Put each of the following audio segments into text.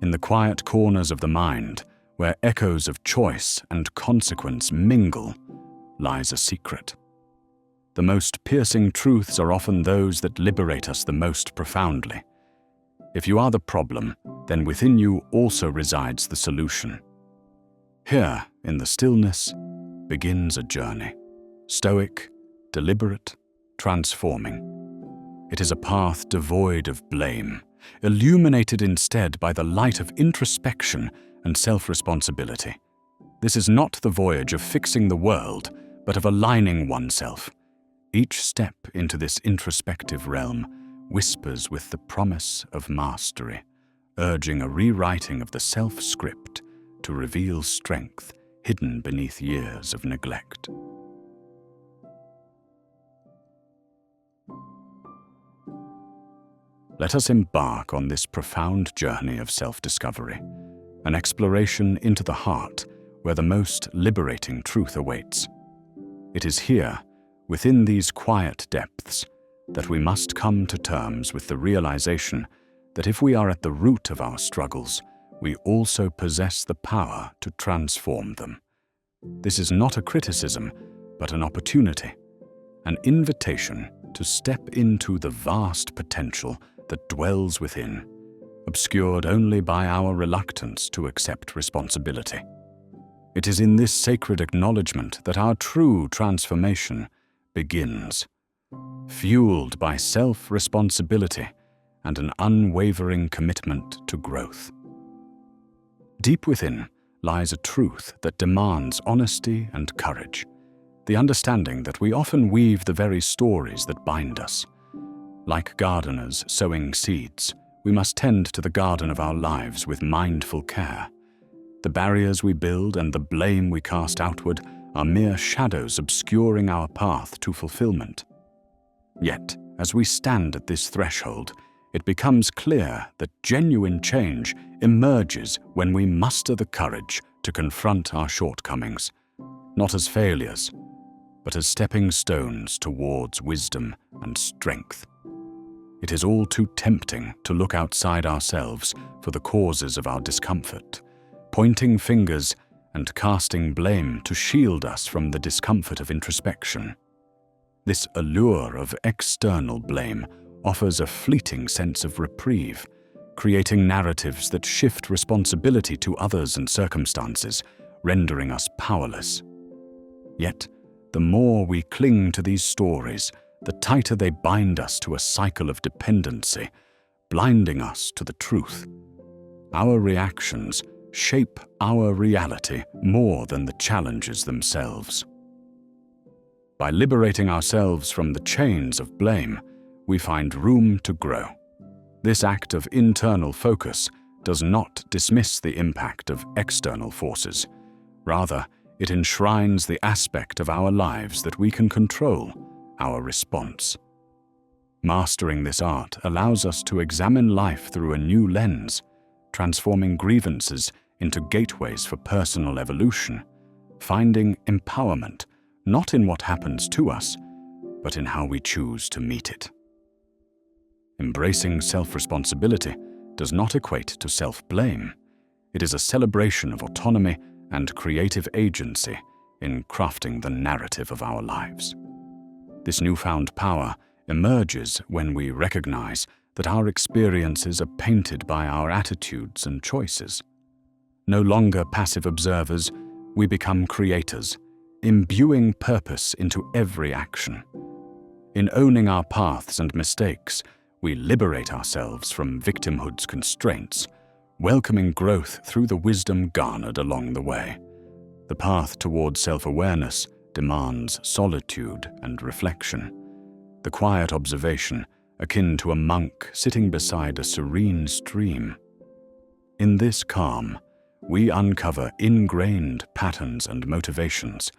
In the quiet corners of the mind, where echoes of choice and consequence mingle, lies a secret. The most piercing truths are often those that liberate us the most profoundly. If you are the problem, then within you also resides the solution. Here, in the stillness, begins a journey. Stoic, deliberate, transforming. It is a path devoid of blame, illuminated instead by the light of introspection and self-responsibility. This is not the voyage of fixing the world, but of aligning oneself. Each step into this introspective realm whispers with the promise of mastery, urging a rewriting of the self-script to reveal strength hidden beneath years of neglect. Let us embark on this profound journey of self-discovery, an exploration into the heart where the most liberating truth awaits. It is here, within these quiet depths, that we must come to terms with the realization that if we are at the root of our struggles, we also possess the power to transform them. This is not a criticism, but an opportunity, an invitation to step into the vast potential that dwells within, obscured only by our reluctance to accept responsibility. It is in this sacred acknowledgement that our true transformation begins, fueled by self-responsibility and an unwavering commitment to growth. Deep within lies a truth that demands honesty and courage, the understanding that we often weave the very stories that bind us. Like gardeners sowing seeds, we must tend to the garden of our lives with mindful care. The barriers we build and the blame we cast outward are mere shadows obscuring our path to fulfillment. Yet, as we stand at this threshold, it becomes clear that genuine change emerges when we muster the courage to confront our shortcomings, not as failures, but as stepping stones towards wisdom and strength. It is all too tempting to look outside ourselves for the causes of our discomfort, pointing fingers and casting blame to shield us from the discomfort of introspection. This allure of external blame offers a fleeting sense of reprieve, creating narratives that shift responsibility to others and circumstances, rendering us powerless. Yet, the more we cling to these stories, the tighter they bind us to a cycle of dependency, blinding us to the truth. Our reactions shape our reality more than the challenges themselves. By liberating ourselves from the chains of blame, we find room to grow. This act of internal focus does not dismiss the impact of external forces. Rather, it enshrines the aspect of our lives that we can control, our response. Mastering this art allows us to examine life through a new lens, transforming grievances into gateways for personal evolution, finding empowerment not in what happens to us, but in how we choose to meet it. Embracing self-responsibility does not equate to self-blame. It is a celebration of autonomy and creative agency in crafting the narrative of our lives. This newfound power emerges when we recognize that our experiences are painted by our attitudes and choices. No longer passive observers, we become creators, imbuing purpose into every action. In owning our paths and mistakes, we liberate ourselves from victimhood's constraints, welcoming growth through the wisdom garnered along the way. The path toward self-awareness demands solitude and reflection, the quiet observation akin to a monk sitting beside a serene stream. In this calm, we uncover ingrained patterns and motivations,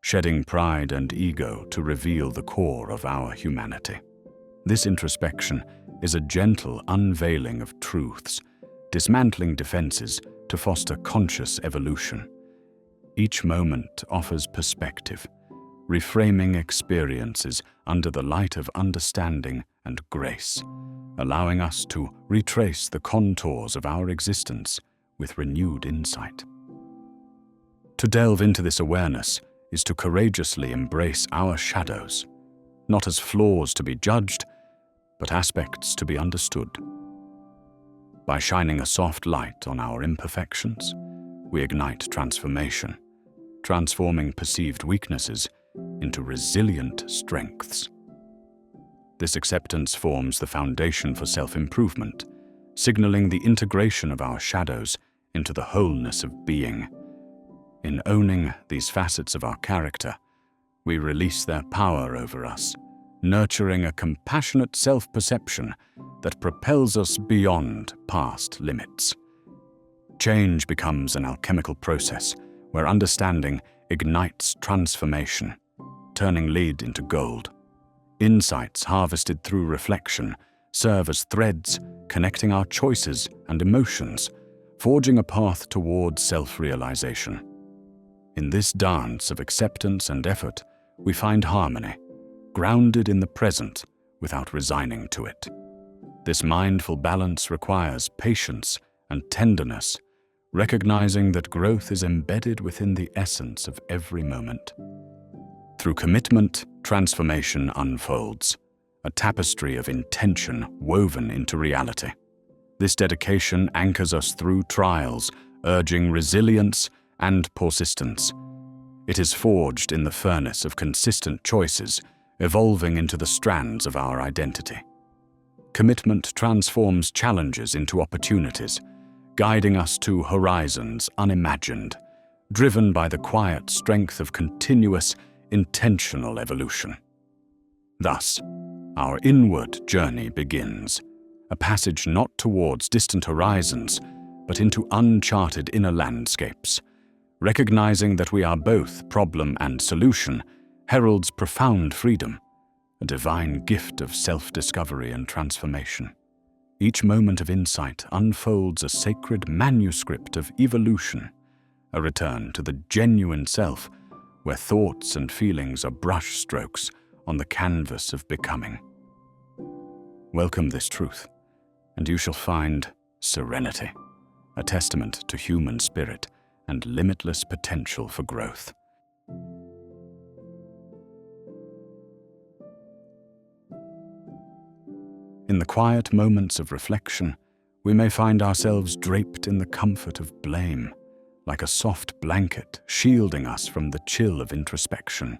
shedding pride and ego to reveal the core of our humanity. This introspection is a gentle unveiling of truths, dismantling defenses to foster conscious evolution. Each moment offers perspective, reframing experiences under the light of understanding and grace, allowing us to retrace the contours of our existence with renewed insight. To delve into this awareness is to courageously embrace our shadows, not as flaws to be judged, but aspects to be understood. By shining a soft light on our imperfections, we ignite transformation, transforming perceived weaknesses into resilient strengths. This acceptance forms the foundation for self-improvement, signaling the integration of our shadows into the wholeness of being. In owning these facets of our character, we release their power over us, nurturing a compassionate self-perception that propels us beyond past limits. Change becomes an alchemical process where understanding ignites transformation, turning lead into gold. Insights harvested through reflection serve as threads connecting our choices and emotions, forging a path towards self-realization. In this dance of acceptance and effort, we find harmony, grounded in the present without resigning to it. This mindful balance requires patience and tenderness, recognizing that growth is embedded within the essence of every moment. Through commitment, transformation unfolds, a tapestry of intention woven into reality. This dedication anchors us through trials, urging resilience and persistence. It is forged in the furnace of consistent choices, evolving into the strands of our identity. Commitment transforms challenges into opportunities, guiding us to horizons unimagined, driven by the quiet strength of continuous, intentional evolution. Thus, our inward journey begins, a passage not towards distant horizons, but into uncharted inner landscapes. Recognizing that we are both problem and solution heralds profound freedom, a divine gift of self-discovery and transformation. Each moment of insight unfolds a sacred manuscript of evolution, a return to the genuine self, where thoughts and feelings are brushstrokes on the canvas of becoming. Welcome this truth, and you shall find serenity, a testament to human spirit and limitless potential for growth. In the quiet moments of reflection, we may find ourselves draped in the comfort of blame, like a soft blanket shielding us from the chill of introspection.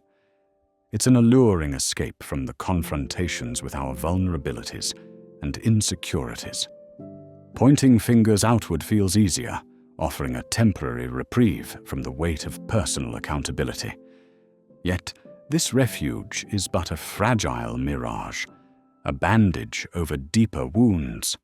It's an alluring escape from the confrontations with our vulnerabilities and insecurities. Pointing fingers outward feels easier, offering a temporary reprieve from the weight of personal accountability. Yet, this refuge is but a fragile mirage, a bandage over deeper wounds.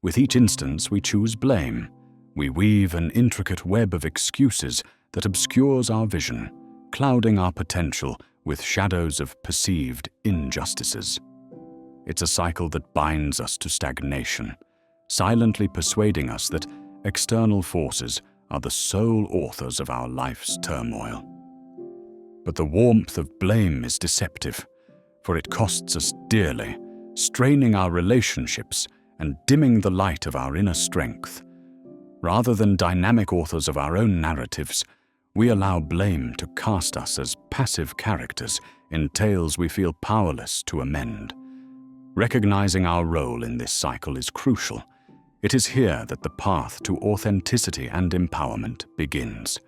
With each instance we choose blame, we weave an intricate web of excuses that obscures our vision, clouding our potential with shadows of perceived injustices. It's a cycle that binds us to stagnation, silently persuading us that external forces are the sole authors of our life's turmoil. But the warmth of blame is deceptive, for it costs us dearly, straining our relationships and dimming the light of our inner strength. Rather than dynamic authors of our own narratives, we allow blame to cast us as passive characters in tales we feel powerless to amend. Recognizing our role in this cycle is crucial. It is here that the path to authenticity and empowerment begins.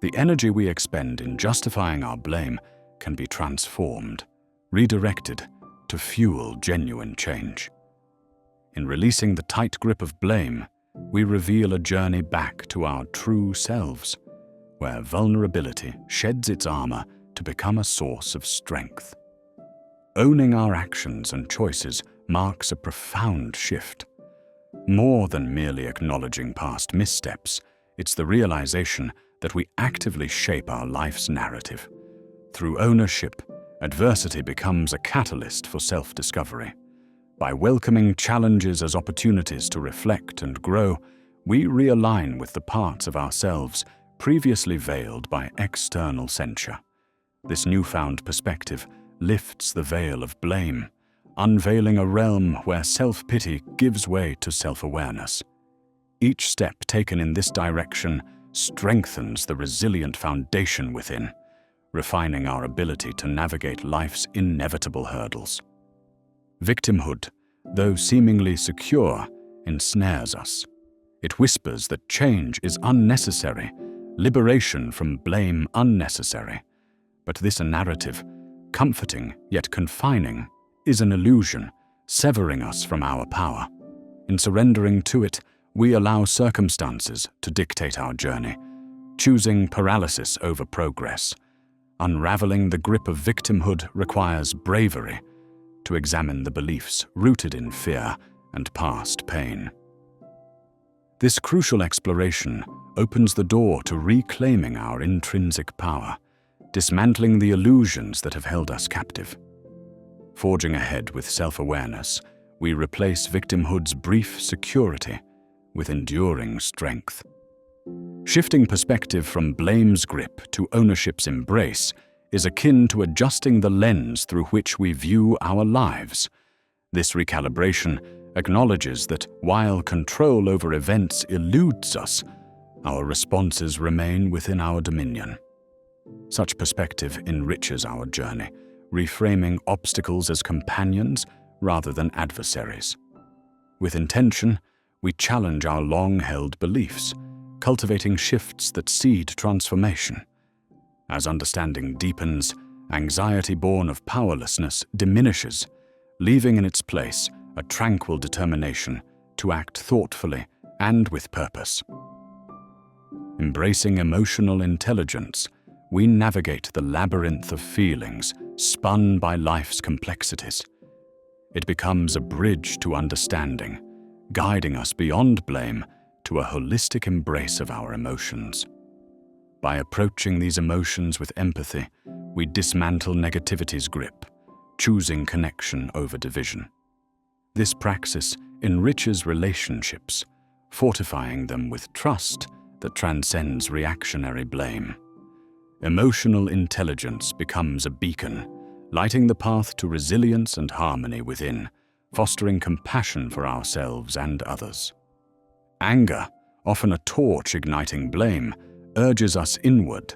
The energy we expend in justifying our blame can be transformed, redirected to fuel genuine change. In releasing the tight grip of blame, we reveal a journey back to our true selves, where vulnerability sheds its armor to become a source of strength. Owning our actions and choices marks a profound shift. More than merely acknowledging past missteps, it's the realization that we actively shape our life's narrative. Through ownership, adversity becomes a catalyst for self-discovery. By welcoming challenges as opportunities to reflect and grow, we realign with the parts of ourselves previously veiled by external censure. This newfound perspective lifts the veil of blame, unveiling a realm where self-pity gives way to self-awareness. Each step taken in this direction strengthens the resilient foundation within, refining our ability to navigate life's inevitable hurdles. Victimhood, though seemingly secure, ensnares us. It whispers that change is unnecessary, liberation from blame unnecessary. But this narrative, comforting yet confining, is an illusion, severing us from our power. In surrendering to it, we allow circumstances to dictate our journey, choosing paralysis over progress. Unraveling the grip of victimhood requires bravery to examine the beliefs rooted in fear and past pain. This crucial exploration opens the door to reclaiming our intrinsic power, dismantling the illusions that have held us captive. Forging ahead with self-awareness, we replace victimhood's brief security with enduring strength. Shifting perspective from blame's grip to ownership's embrace is akin to adjusting the lens through which we view our lives. This recalibration acknowledges that while control over events eludes us, our responses remain within our dominion. Such perspective enriches our journey, reframing obstacles as companions rather than adversaries. With intention, we challenge our long-held beliefs, cultivating shifts that seed transformation. As understanding deepens, anxiety born of powerlessness diminishes, leaving in its place a tranquil determination to act thoughtfully and with purpose. Embracing emotional intelligence, we navigate the labyrinth of feelings spun by life's complexities. It becomes a bridge to understanding, guiding us beyond blame to a holistic embrace of our emotions. By approaching these emotions with empathy, we dismantle negativity's grip, choosing connection over division. This praxis enriches relationships, fortifying them with trust that transcends reactionary blame. Emotional intelligence becomes a beacon, lighting the path to resilience and harmony within, fostering compassion for ourselves and others. Anger, often a torch igniting blame, urges us inward.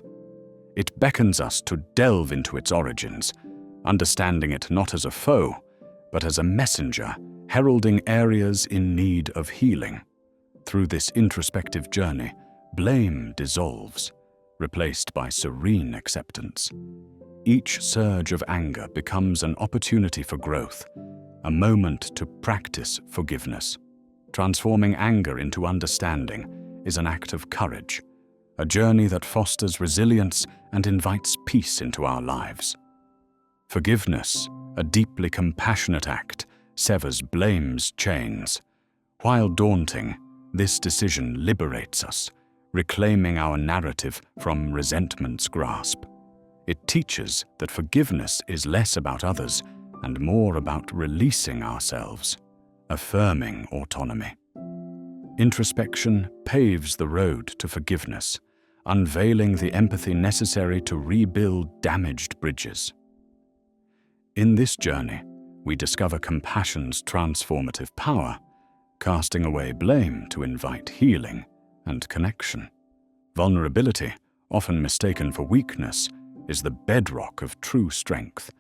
It beckons us to delve into its origins, understanding it not as a foe, but as a messenger heralding areas in need of healing. Through this introspective journey, blame dissolves, replaced by serene acceptance. Each surge of anger becomes an opportunity for growth, a moment to practice forgiveness. Transforming anger into understanding is an act of courage, a journey that fosters resilience and invites peace into our lives. Forgiveness, a deeply compassionate act, severs blame's chains. While daunting, this decision liberates us, reclaiming our narrative from resentment's grasp. It teaches that forgiveness is less about others and more about releasing ourselves, affirming autonomy. Introspection paves the road to forgiveness, unveiling the empathy necessary to rebuild damaged bridges. In this journey, we discover compassion's transformative power, casting away blame to invite healing and connection. Vulnerability, often mistaken for weakness, is the bedrock of true strength.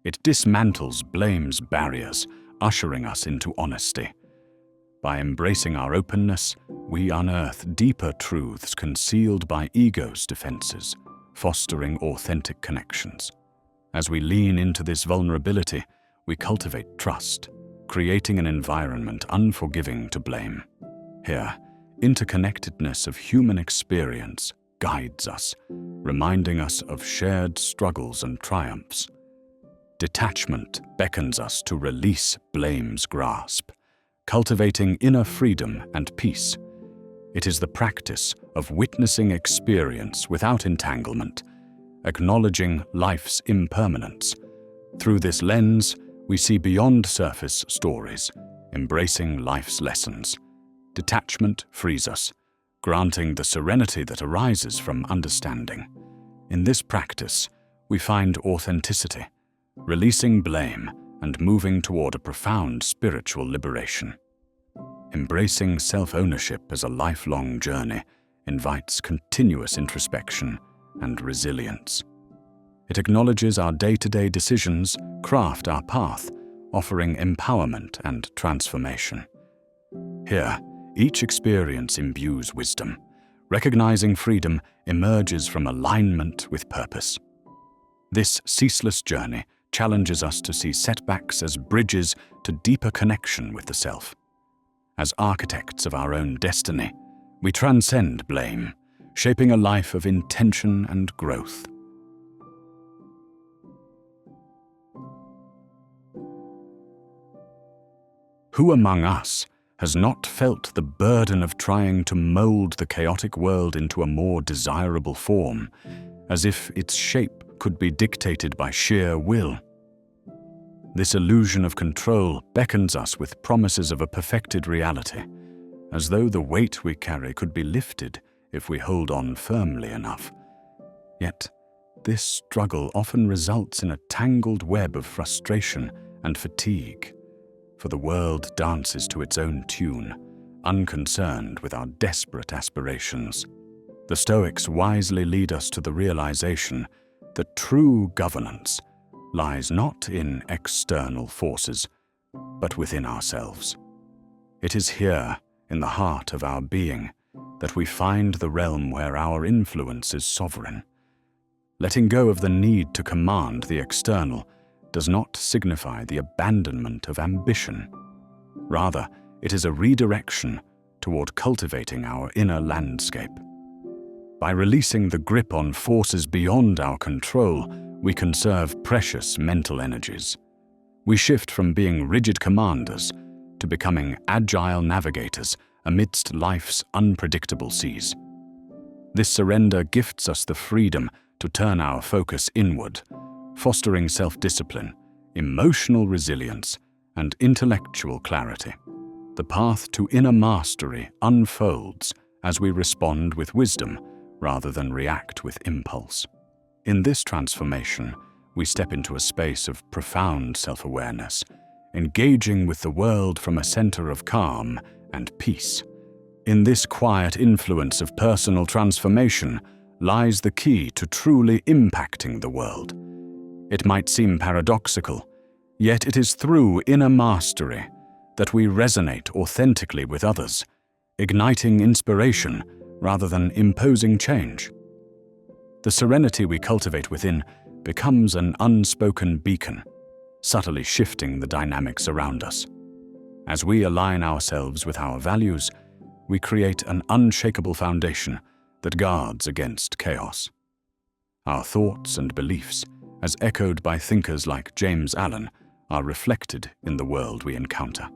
It dismantles blame's barriers, ushering us into honesty. By embracing our openness, we unearth deeper truths concealed by ego's defenses, fostering authentic connections. As we lean into this vulnerability, we cultivate trust, creating an environment unforgiving to blame. Here, interconnectedness of human experience guides us, reminding us of shared struggles and triumphs. Detachment beckons us to release blame's grasp, cultivating inner freedom and peace. It is the practice of witnessing experience without entanglement, acknowledging life's impermanence. Through this lens, we see beyond surface stories, embracing life's lessons. Detachment frees us, granting the serenity that arises from understanding. In this practice, we find authenticity, releasing blame and moving toward a profound spiritual liberation. Embracing self-ownership as a lifelong journey invites continuous introspection and resilience. It acknowledges our day-to-day decisions craft our path, offering empowerment and transformation. Here, each experience imbues wisdom. Recognizing freedom emerges from alignment with purpose. This ceaseless journey challenges us to see setbacks as bridges to deeper connection with the self. As architects of our own destiny, we transcend blame, shaping a life of intention and growth. Who among us has not felt the burden of trying to mold the chaotic world into a more desirable form, as if its shape could be dictated by sheer will? This illusion of control beckons us with promises of a perfected reality, as though the weight we carry could be lifted if we hold on firmly enough. Yet, this struggle often results in a tangled web of frustration and fatigue, for the world dances to its own tune, unconcerned with our desperate aspirations. The Stoics wisely lead us to the realization that true governance lies not in external forces, but within ourselves. It is here, in the heart of our being, that we find the realm where our influence is sovereign. Letting go of the need to command the external does not signify the abandonment of ambition. Rather, it is a redirection toward cultivating our inner landscape. By releasing the grip on forces beyond our control, we conserve precious mental energies. We shift from being rigid commanders to becoming agile navigators amidst life's unpredictable seas. This surrender gifts us the freedom to turn our focus inward, fostering self-discipline, emotional resilience, and intellectual clarity. The path to inner mastery unfolds as we respond with wisdom rather than react with impulse. In this transformation, we step into a space of profound self-awareness, engaging with the world from a center of calm and peace. In this quiet influence of personal transformation lies the key to truly impacting the world. It might seem paradoxical, yet it is through inner mastery that we resonate authentically with others, igniting inspiration rather than imposing change. The serenity we cultivate within becomes an unspoken beacon, subtly shifting the dynamics around us. As we align ourselves with our values, we create an unshakable foundation that guards against chaos. Our thoughts and beliefs, as echoed by thinkers like James Allen, are reflected in the world we encounter.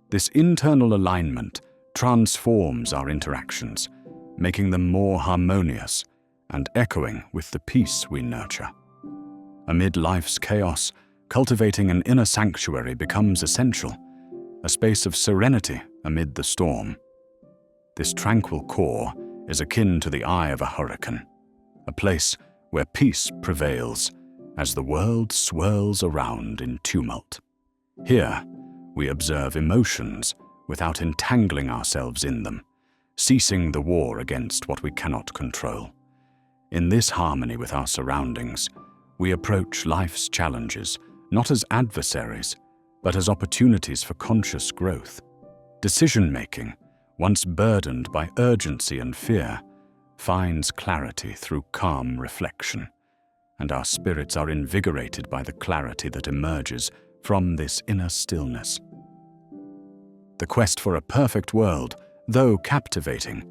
This internal alignment transforms our interactions, making them more harmonious and echoing with the peace we nurture. Amid life's chaos, cultivating an inner sanctuary becomes essential, a space of serenity amid the storm. This tranquil core is akin to the eye of a hurricane, a place where peace prevails as the world swirls around in tumult. Here, we observe emotions without entangling ourselves in them, ceasing the war against what we cannot control. In this harmony with our surroundings, we approach life's challenges not as adversaries, but as opportunities for conscious growth. Decision-making, once burdened by urgency and fear, finds clarity through calm reflection, and our spirits are invigorated by the clarity that emerges from this inner stillness. The quest for a perfect world, though captivating,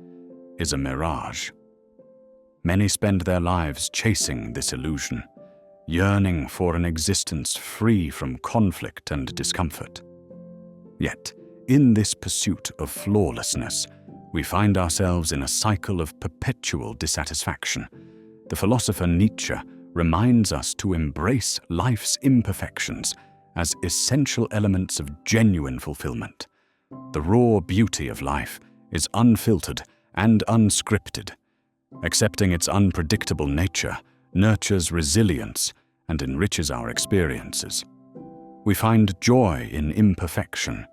is a mirage. Many spend their lives chasing this illusion, yearning for an existence free from conflict and discomfort. Yet, in this pursuit of flawlessness, we find ourselves in a cycle of perpetual dissatisfaction. The philosopher Nietzsche reminds us to embrace life's imperfections as essential elements of genuine fulfillment. The raw beauty of life is unfiltered and unscripted. Accepting its unpredictable nature nurtures resilience and enriches our experiences. We find joy in imperfection,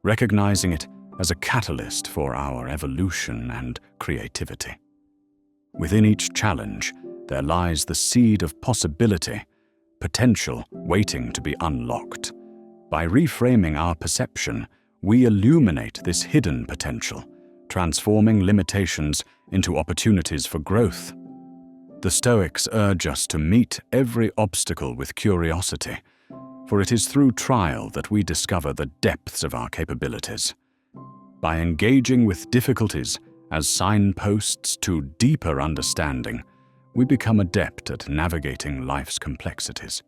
recognizing it as a catalyst for our evolution and creativity. Within each challenge, there lies the seed of possibility, potential waiting to be unlocked. By reframing our perception, we illuminate this hidden potential, transforming limitations into opportunities for growth. The Stoics urge us to meet every obstacle with curiosity, for it is through trial that we discover the depths of our capabilities. By engaging with difficulties as signposts to deeper understanding, we become adept at navigating life's complexities.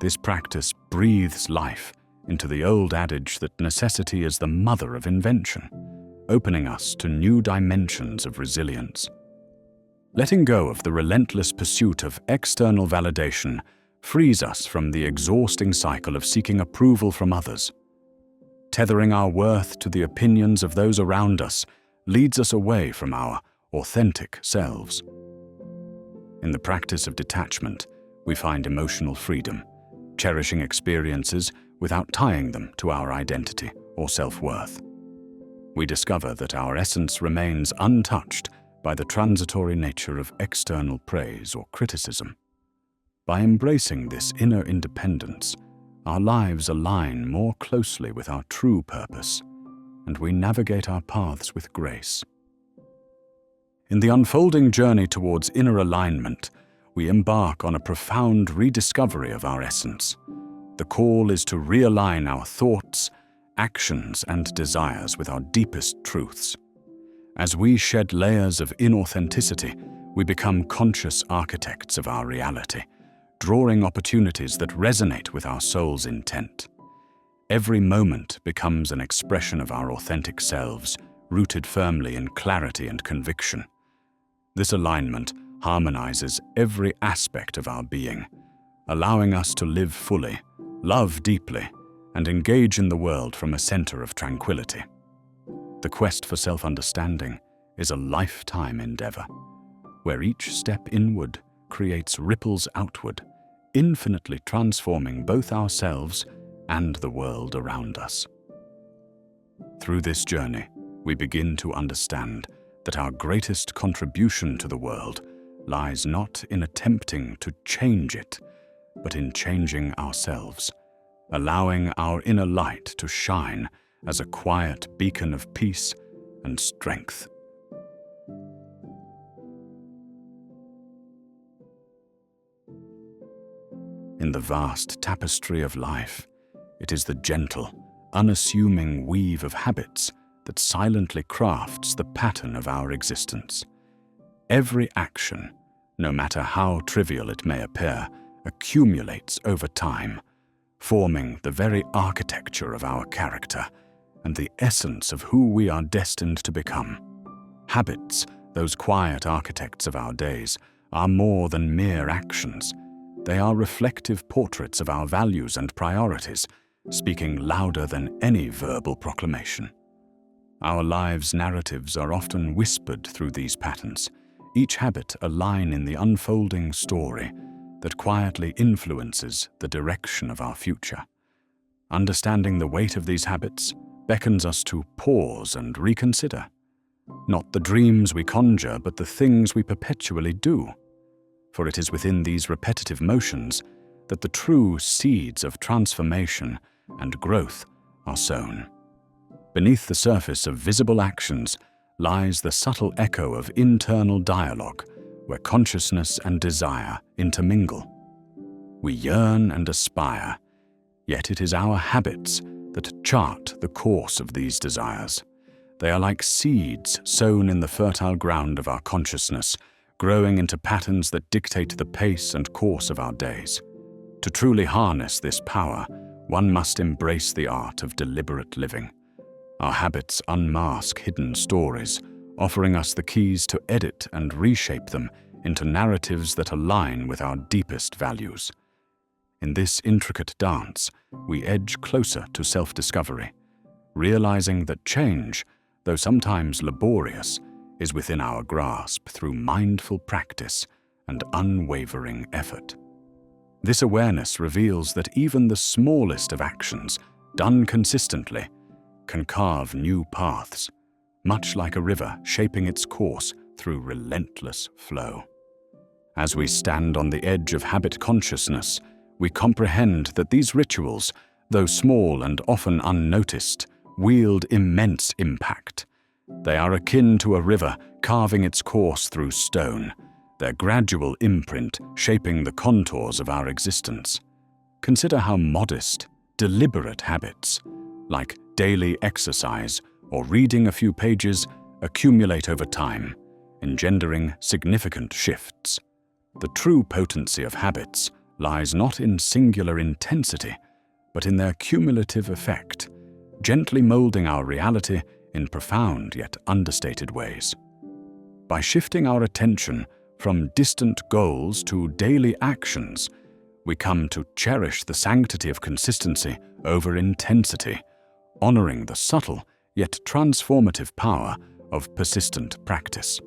This practice breathes life into the old adage that necessity is the mother of invention, opening us to new dimensions of resilience. Letting go of the relentless pursuit of external validation frees us from the exhausting cycle of seeking approval from others. Tethering our worth to the opinions of those around us leads us away from our authentic selves. In the practice of detachment, we find emotional freedom, cherishing experiences without tying them to our identity or self-worth. We discover that our essence remains untouched by the transitory nature of external praise or criticism. By embracing this inner independence, our lives align more closely with our true purpose, and we navigate our paths with grace. In the unfolding journey towards inner alignment, we embark on a profound rediscovery of our essence. The call is to realign our thoughts, actions, and desires with our deepest truths. As we shed layers of inauthenticity, we become conscious architects of our reality, drawing opportunities that resonate with our soul's intent. Every moment becomes an expression of our authentic selves, rooted firmly in clarity and conviction. This alignment harmonizes every aspect of our being, allowing us to live fully, love deeply, and engage in the world from a center of tranquility. The quest for self-understanding is a lifetime endeavor, where each step inward creates ripples outward, infinitely transforming both ourselves and the world around us. Through this journey, we begin to understand that our greatest contribution to the world lies not in attempting to change it, but in changing ourselves, allowing our inner light to shine as a quiet beacon of peace and strength. In the vast tapestry of life, it is the gentle, unassuming weave of habits that silently crafts the pattern of our existence. Every action, no matter how trivial it may appear, accumulates over time, forming the very architecture of our character and the essence of who we are destined to become. Habits, those quiet architects of our days, are more than mere actions. They are reflective portraits of our values and priorities, speaking louder than any verbal proclamation. Our lives' narratives are often whispered through these patterns, each habit a line in the unfolding story that quietly influences the direction of our future. Understanding the weight of these habits beckons us to pause and reconsider. Not the dreams we conjure, but the things we perpetually do. For it is within these repetitive motions that the true seeds of transformation and growth are sown. Beneath the surface of visible actions lies the subtle echo of internal dialogue, where consciousness and desire intermingle. We yearn and aspire, yet it is our habits that chart the course of these desires. They are like seeds sown in the fertile ground of our consciousness, growing into patterns that dictate the pace and course of our days. To truly harness this power, one must embrace the art of deliberate living. Our habits unmask hidden stories, offering us the keys to edit and reshape them into narratives that align with our deepest values. In this intricate dance, we edge closer to self-discovery, realizing that change, though sometimes laborious, is within our grasp through mindful practice and unwavering effort. This awareness reveals that even the smallest of actions, done consistently, can carve new paths, much like a river shaping its course through relentless flow. As we stand on the edge of habit consciousness, we comprehend that these rituals, though small and often unnoticed, wield immense impact. They are akin to a river carving its course through stone, their gradual imprint shaping the contours of our existence. Consider how modest, deliberate habits, like daily exercise or reading a few pages, accumulate over time, engendering significant shifts. The true potency of habits lies not in singular intensity, but in their cumulative effect, gently molding our reality in profound yet understated ways. By shifting our attention from distant goals to daily actions, we come to cherish the sanctity of consistency over intensity, honoring the subtle yet transformative power of persistent practice.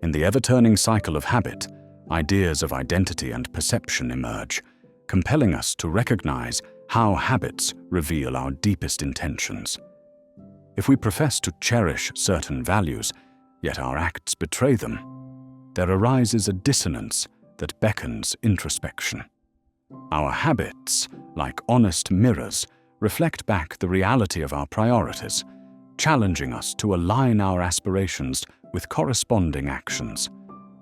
In the ever-turning cycle of habit, ideas of identity and perception emerge, compelling us to recognize how habits reveal our deepest intentions. If we profess to cherish certain values, yet our acts betray them, there arises a dissonance that beckons introspection. Our habits, like honest mirrors, reflect back the reality of our priorities, challenging us to align our aspirations with corresponding actions.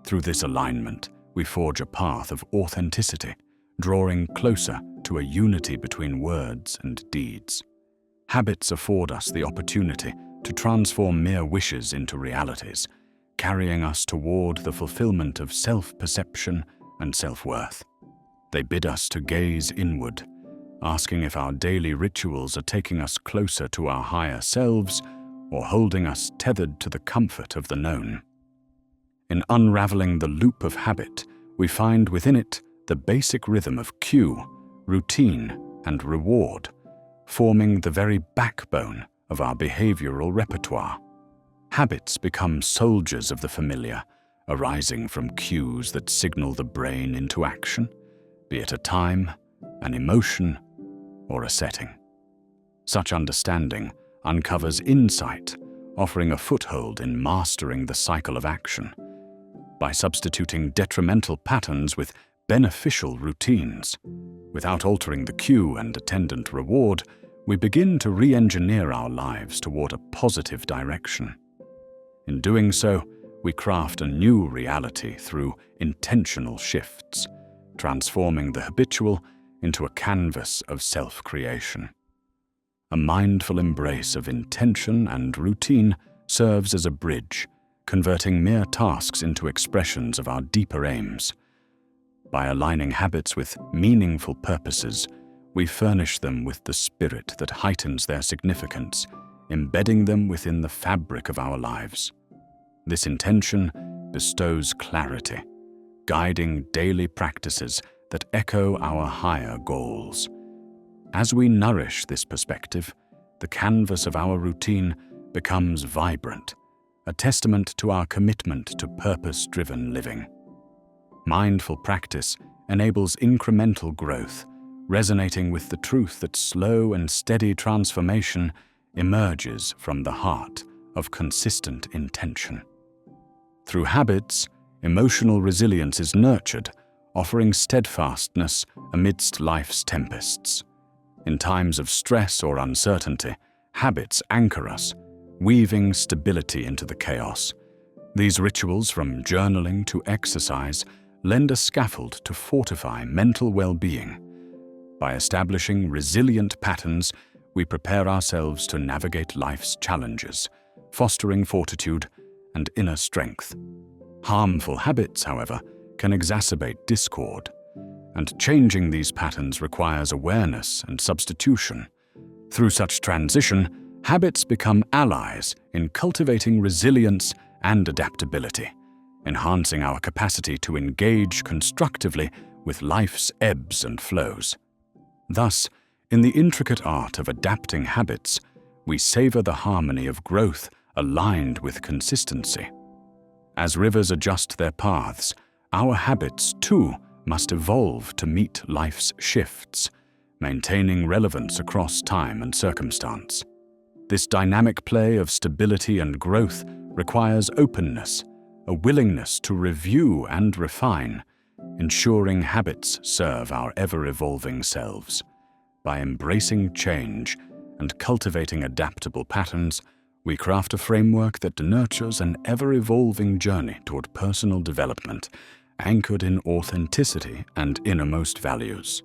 Through this alignment, we forge a path of authenticity, drawing closer to a unity between words and deeds. Habits afford us the opportunity to transform mere wishes into realities, carrying us toward the fulfillment of self-perception and self-worth. They bid us to gaze inward, asking if our daily rituals are taking us closer to our higher selves or holding us tethered to the comfort of the known. In unraveling the loop of habit, we find within it the basic rhythm of cue, routine, and reward, forming the very backbone of our behavioral repertoire. Habits become soldiers of the familiar, arising from cues that signal the brain into action, be it a time, an emotion, or a setting. Such understanding uncovers insight, offering a foothold in mastering the cycle of action. By substituting detrimental patterns with beneficial routines, without altering the cue and attendant reward, we begin to re-engineer our lives toward a positive direction. In doing so, we craft a new reality through intentional shifts, transforming the habitual into a canvas of self-creation. A mindful embrace of intention and routine serves as a bridge, converting mere tasks into expressions of our deeper aims. By aligning habits with meaningful purposes, we furnish them with the spirit that heightens their significance, embedding them within the fabric of our lives. This intention bestows clarity, guiding daily practices that echo our higher goals. As we nourish this perspective, the canvas of our routine becomes vibrant, a testament to our commitment to purpose-driven living. Mindful practice enables incremental growth, resonating with the truth that slow and steady transformation emerges from the heart of consistent intention. Through habits, emotional resilience is nurtured, offering steadfastness amidst life's tempests. In times of stress or uncertainty, habits anchor us, weaving stability into the chaos. These rituals, from journaling to exercise, lend a scaffold to fortify mental well-being. By establishing resilient patterns, we prepare ourselves to navigate life's challenges, fostering fortitude and inner strength. Harmful habits, however, can exacerbate discord, and changing these patterns requires awareness and substitution. Through such transition, habits become allies in cultivating resilience and adaptability, enhancing our capacity to engage constructively with life's ebbs and flows. Thus, in the intricate art of adapting habits, we savor the harmony of growth aligned with consistency. As rivers adjust their paths, our habits, too, must evolve to meet life's shifts, maintaining relevance across time and circumstance. This dynamic play of stability and growth requires openness, a willingness to review and refine, ensuring habits serve our ever-evolving selves. By embracing change and cultivating adaptable patterns, we craft a framework that nurtures an ever-evolving journey toward personal development, anchored in authenticity and innermost values.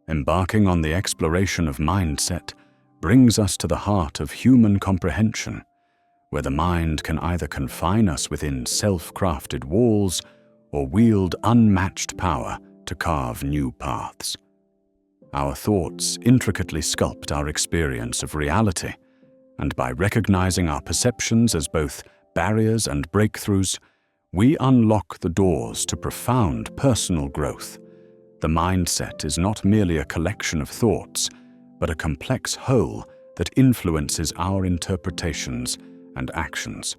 Embarking on the exploration of mindset brings us to the heart of human comprehension, where the mind can either confine us within self-crafted walls or wield unmatched power to carve new paths. Our thoughts intricately sculpt our experience of reality, and by recognizing our perceptions as both barriers and breakthroughs, we unlock the doors to profound personal growth. The mindset is not merely a collection of thoughts, but a complex whole that influences our interpretations and actions.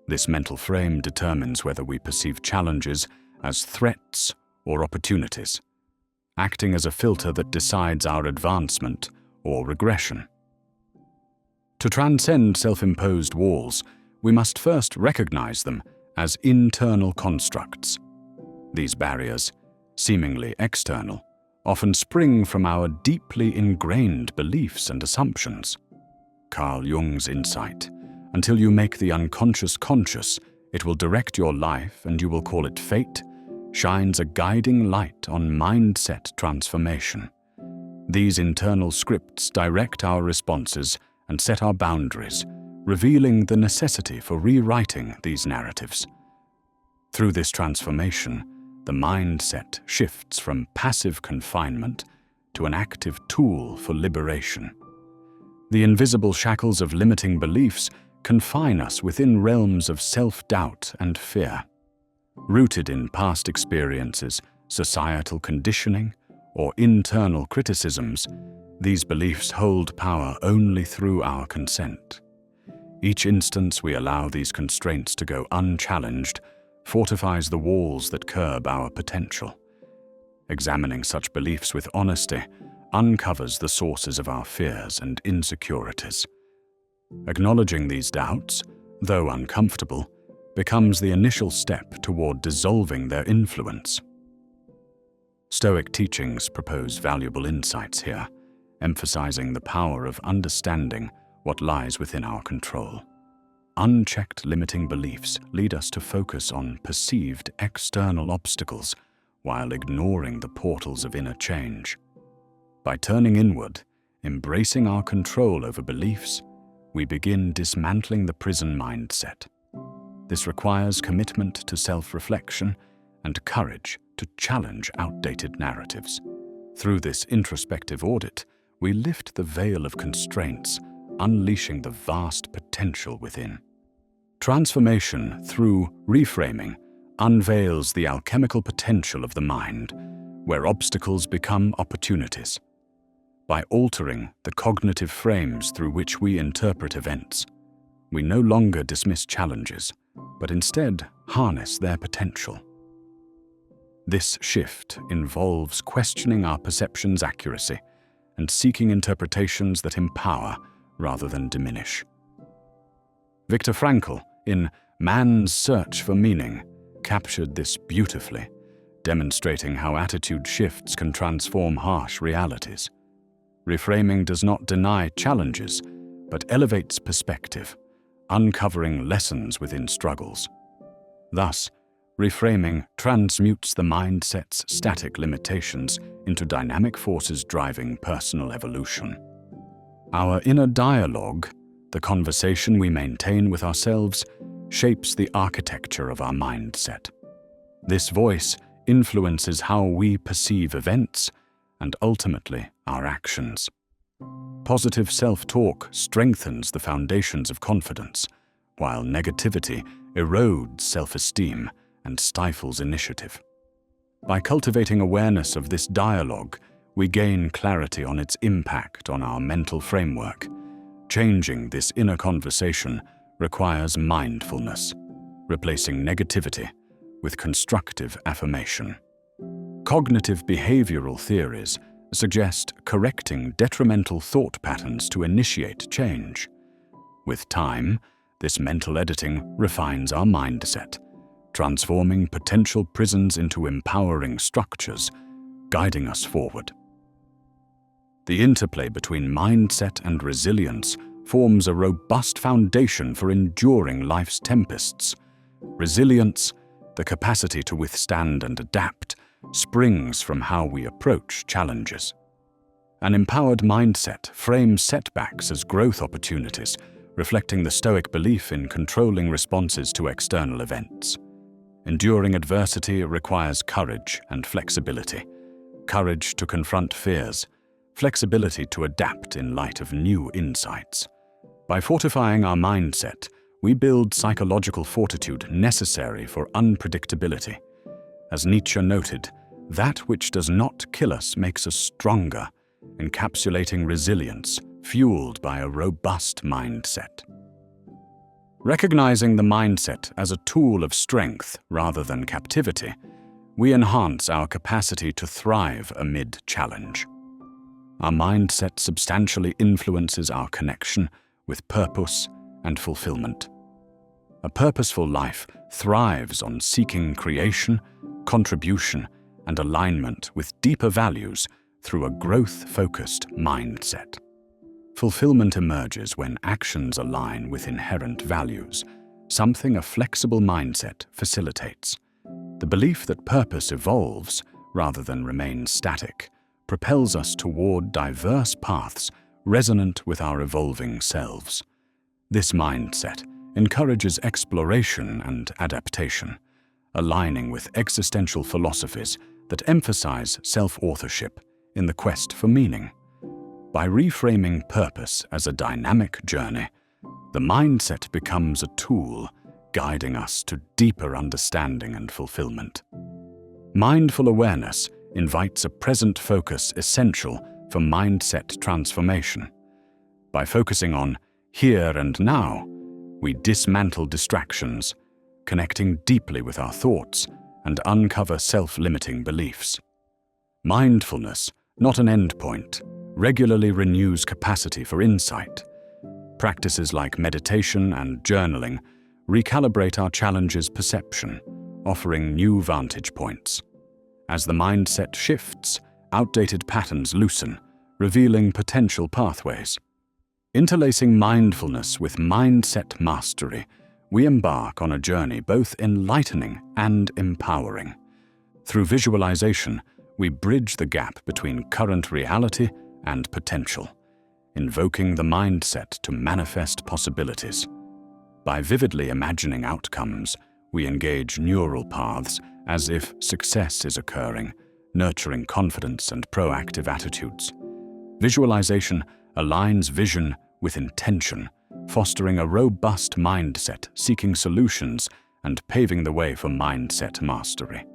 This mental frame determines whether we perceive challenges as threats or opportunities, acting as a filter that decides our advancement or regression. To transcend self-imposed walls, we must first recognize them as internal constructs. These barriers, seemingly external, often spring from our deeply ingrained beliefs and assumptions. Carl Jung's insight, "Until you make the unconscious conscious, it will direct your life and you will call it fate," shines a guiding light on mindset transformation. These internal scripts direct our responses and set our boundaries, revealing the necessity for rewriting these narratives. Through this transformation, the mindset shifts from passive confinement to an active tool for liberation. The invisible shackles of limiting beliefs confine us within realms of self-doubt and fear. Rooted in past experiences, societal conditioning, or internal criticisms, these beliefs hold power only through our consent. Each instance we allow these constraints to go unchallenged fortifies the walls that curb our potential. Examining such beliefs with honesty uncovers the sources of our fears and insecurities. Acknowledging these doubts, though uncomfortable, becomes the initial step toward dissolving their influence. Stoic teachings propose valuable insights here, emphasizing the power of understanding what lies within our control. Unchecked limiting beliefs lead us to focus on perceived external obstacles while ignoring the portals of inner change. By turning inward, embracing our control over beliefs, we begin dismantling the prison mindset. This requires commitment to self-reflection and courage to challenge outdated narratives. Through this introspective audit, we lift the veil of constraints, unleashing the vast potential within. Transformation through reframing unveils the alchemical potential of the mind, where obstacles become opportunities. By altering the cognitive frames through which we interpret events, we no longer dismiss challenges, but instead harness their potential. This shift involves questioning our perception's accuracy and seeking interpretations that empower rather than diminish. Viktor Frankl, in Man's Search for Meaning, captured this beautifully, demonstrating how attitude shifts can transform harsh realities. Reframing does not deny challenges, but elevates perspective, uncovering lessons within struggles. Thus, reframing transmutes the mindset's static limitations into dynamic forces driving personal evolution. Our inner dialogue, the conversation we maintain with ourselves, shapes the architecture of our mindset. This voice influences how we perceive events and ultimately our actions. Positive self-talk strengthens the foundations of confidence, while negativity erodes self-esteem and stifles initiative. By cultivating awareness of this dialogue, we gain clarity on its impact on our mental framework. Changing this inner conversation requires mindfulness, replacing negativity with constructive affirmation. Cognitive behavioral theories suggest correcting detrimental thought patterns to initiate change. With time, this mental editing refines our mindset, transforming potential prisons into empowering structures, guiding us forward. The interplay between mindset and resilience forms a robust foundation for enduring life's tempests. Resilience, the capacity to withstand and adapt, springs from how we approach challenges. An empowered mindset frames setbacks as growth opportunities, reflecting the Stoic belief in controlling responses to external events. Enduring adversity requires courage and flexibility. Courage to confront fears, flexibility to adapt in light of new insights. By fortifying our mindset, we build psychological fortitude necessary for unpredictability. As Nietzsche noted, that which does not kill us makes us stronger, encapsulating resilience fueled by a robust mindset. Recognizing the mindset as a tool of strength rather than captivity, we enhance our capacity to thrive amid challenge. Our mindset substantially influences our connection with purpose and fulfillment. A purposeful life thrives on seeking creation, contribution, and alignment with deeper values through a growth-focused mindset. Fulfillment emerges when actions align with inherent values, something a flexible mindset facilitates. The belief that purpose evolves rather than remains static propels us toward diverse paths resonant with our evolving selves. This mindset encourages exploration and adaptation, aligning with existential philosophies that emphasize self-authorship in the quest for meaning. By reframing purpose as a dynamic journey, the mindset becomes a tool guiding us to deeper understanding and fulfillment. Mindful awareness invites a present focus essential for mindset transformation. By focusing on here and now, we dismantle distractions, connecting deeply with our thoughts and uncover self-limiting beliefs. Mindfulness, not an endpoint, regularly renews capacity for insight. Practices like meditation and journaling recalibrate our challenges' perception, offering new vantage points. As the mindset shifts, outdated patterns loosen, revealing potential pathways. Interlacing mindfulness with mindset mastery, we embark on a journey both enlightening and empowering. Through visualization, we bridge the gap between current reality and potential, invoking the mindset to manifest possibilities. By vividly imagining outcomes, we engage neural paths as if success is occurring, nurturing confidence and proactive attitudes. Visualization aligns vision with intention, fostering a robust mindset seeking solutions and paving the way for mindset mastery.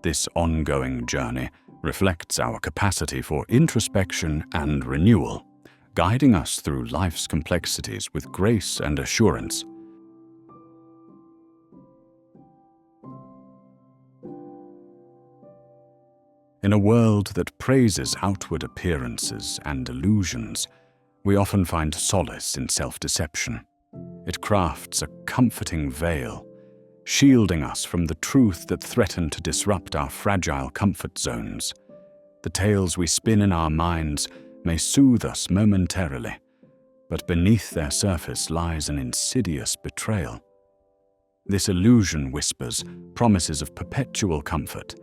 This ongoing journey reflects our capacity for introspection and renewal, guiding us through life's complexities with grace and assurance. In a world that praises outward appearances and illusions, we often find solace in self-deception. It crafts a comforting veil, shielding us from the truth that threaten to disrupt our fragile comfort zones. The tales we spin in our minds may soothe us momentarily, but beneath their surface lies an insidious betrayal. This illusion whispers promises of perpetual comfort,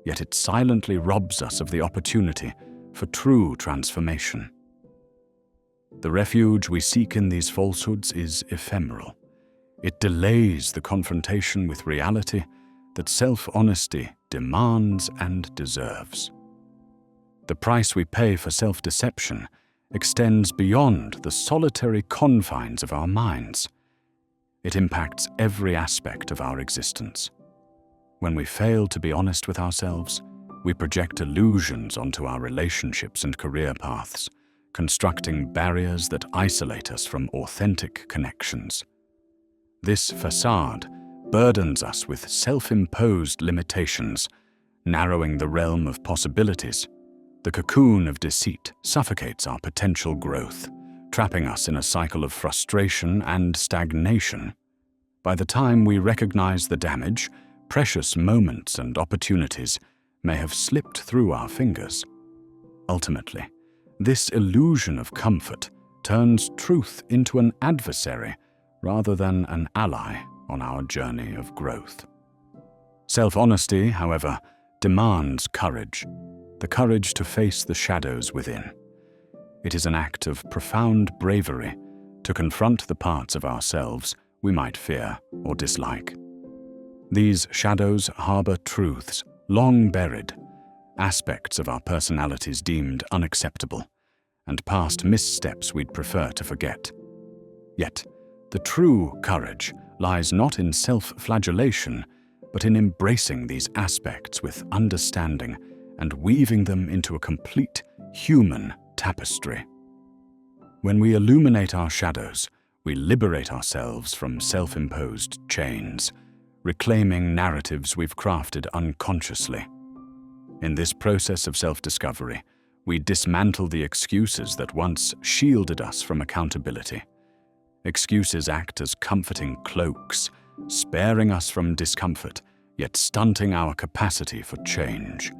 yet it silently robs us of the opportunity for true transformation. The refuge we seek in these falsehoods is ephemeral. It delays the confrontation with reality that self-honesty demands and deserves. The price we pay for self-deception extends beyond the solitary confines of our minds. It impacts every aspect of our existence. When we fail to be honest with ourselves, we project illusions onto our relationships and career paths, constructing barriers that isolate us from authentic connections. This facade burdens us with self-imposed limitations, narrowing the realm of possibilities. The cocoon of deceit suffocates our potential growth, trapping us in a cycle of frustration and stagnation. By the time we recognize the damage, precious moments and opportunities may have slipped through our fingers. Ultimately, this illusion of comfort turns truth into an adversary rather than an ally on our journey of growth. Self-honesty, however, demands courage, the courage to face the shadows within. It is an act of profound bravery to confront the parts of ourselves we might fear or dislike. These shadows harbor truths long buried, aspects of our personalities deemed unacceptable, and past missteps we'd prefer to forget. Yet, the true courage lies not in self-flagellation, but in embracing these aspects with understanding and weaving them into a complete human tapestry. When we illuminate our shadows, we liberate ourselves from self-imposed chains, reclaiming narratives we've crafted unconsciously. In this process of self-discovery, we dismantle the excuses that once shielded us from accountability. Excuses act as comforting cloaks, sparing us from discomfort, yet stunting our capacity for change.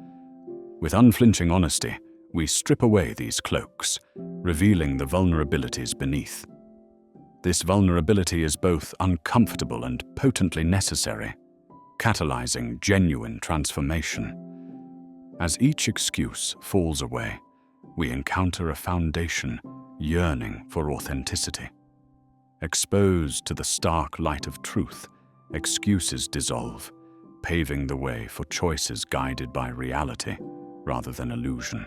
With unflinching honesty, we strip away these cloaks, revealing the vulnerabilities beneath. This vulnerability is both uncomfortable and potently necessary, catalyzing genuine transformation. As each excuse falls away, we encounter a foundation yearning for authenticity. Exposed to the stark light of truth, excuses dissolve, paving the way for choices guided by reality rather than illusion.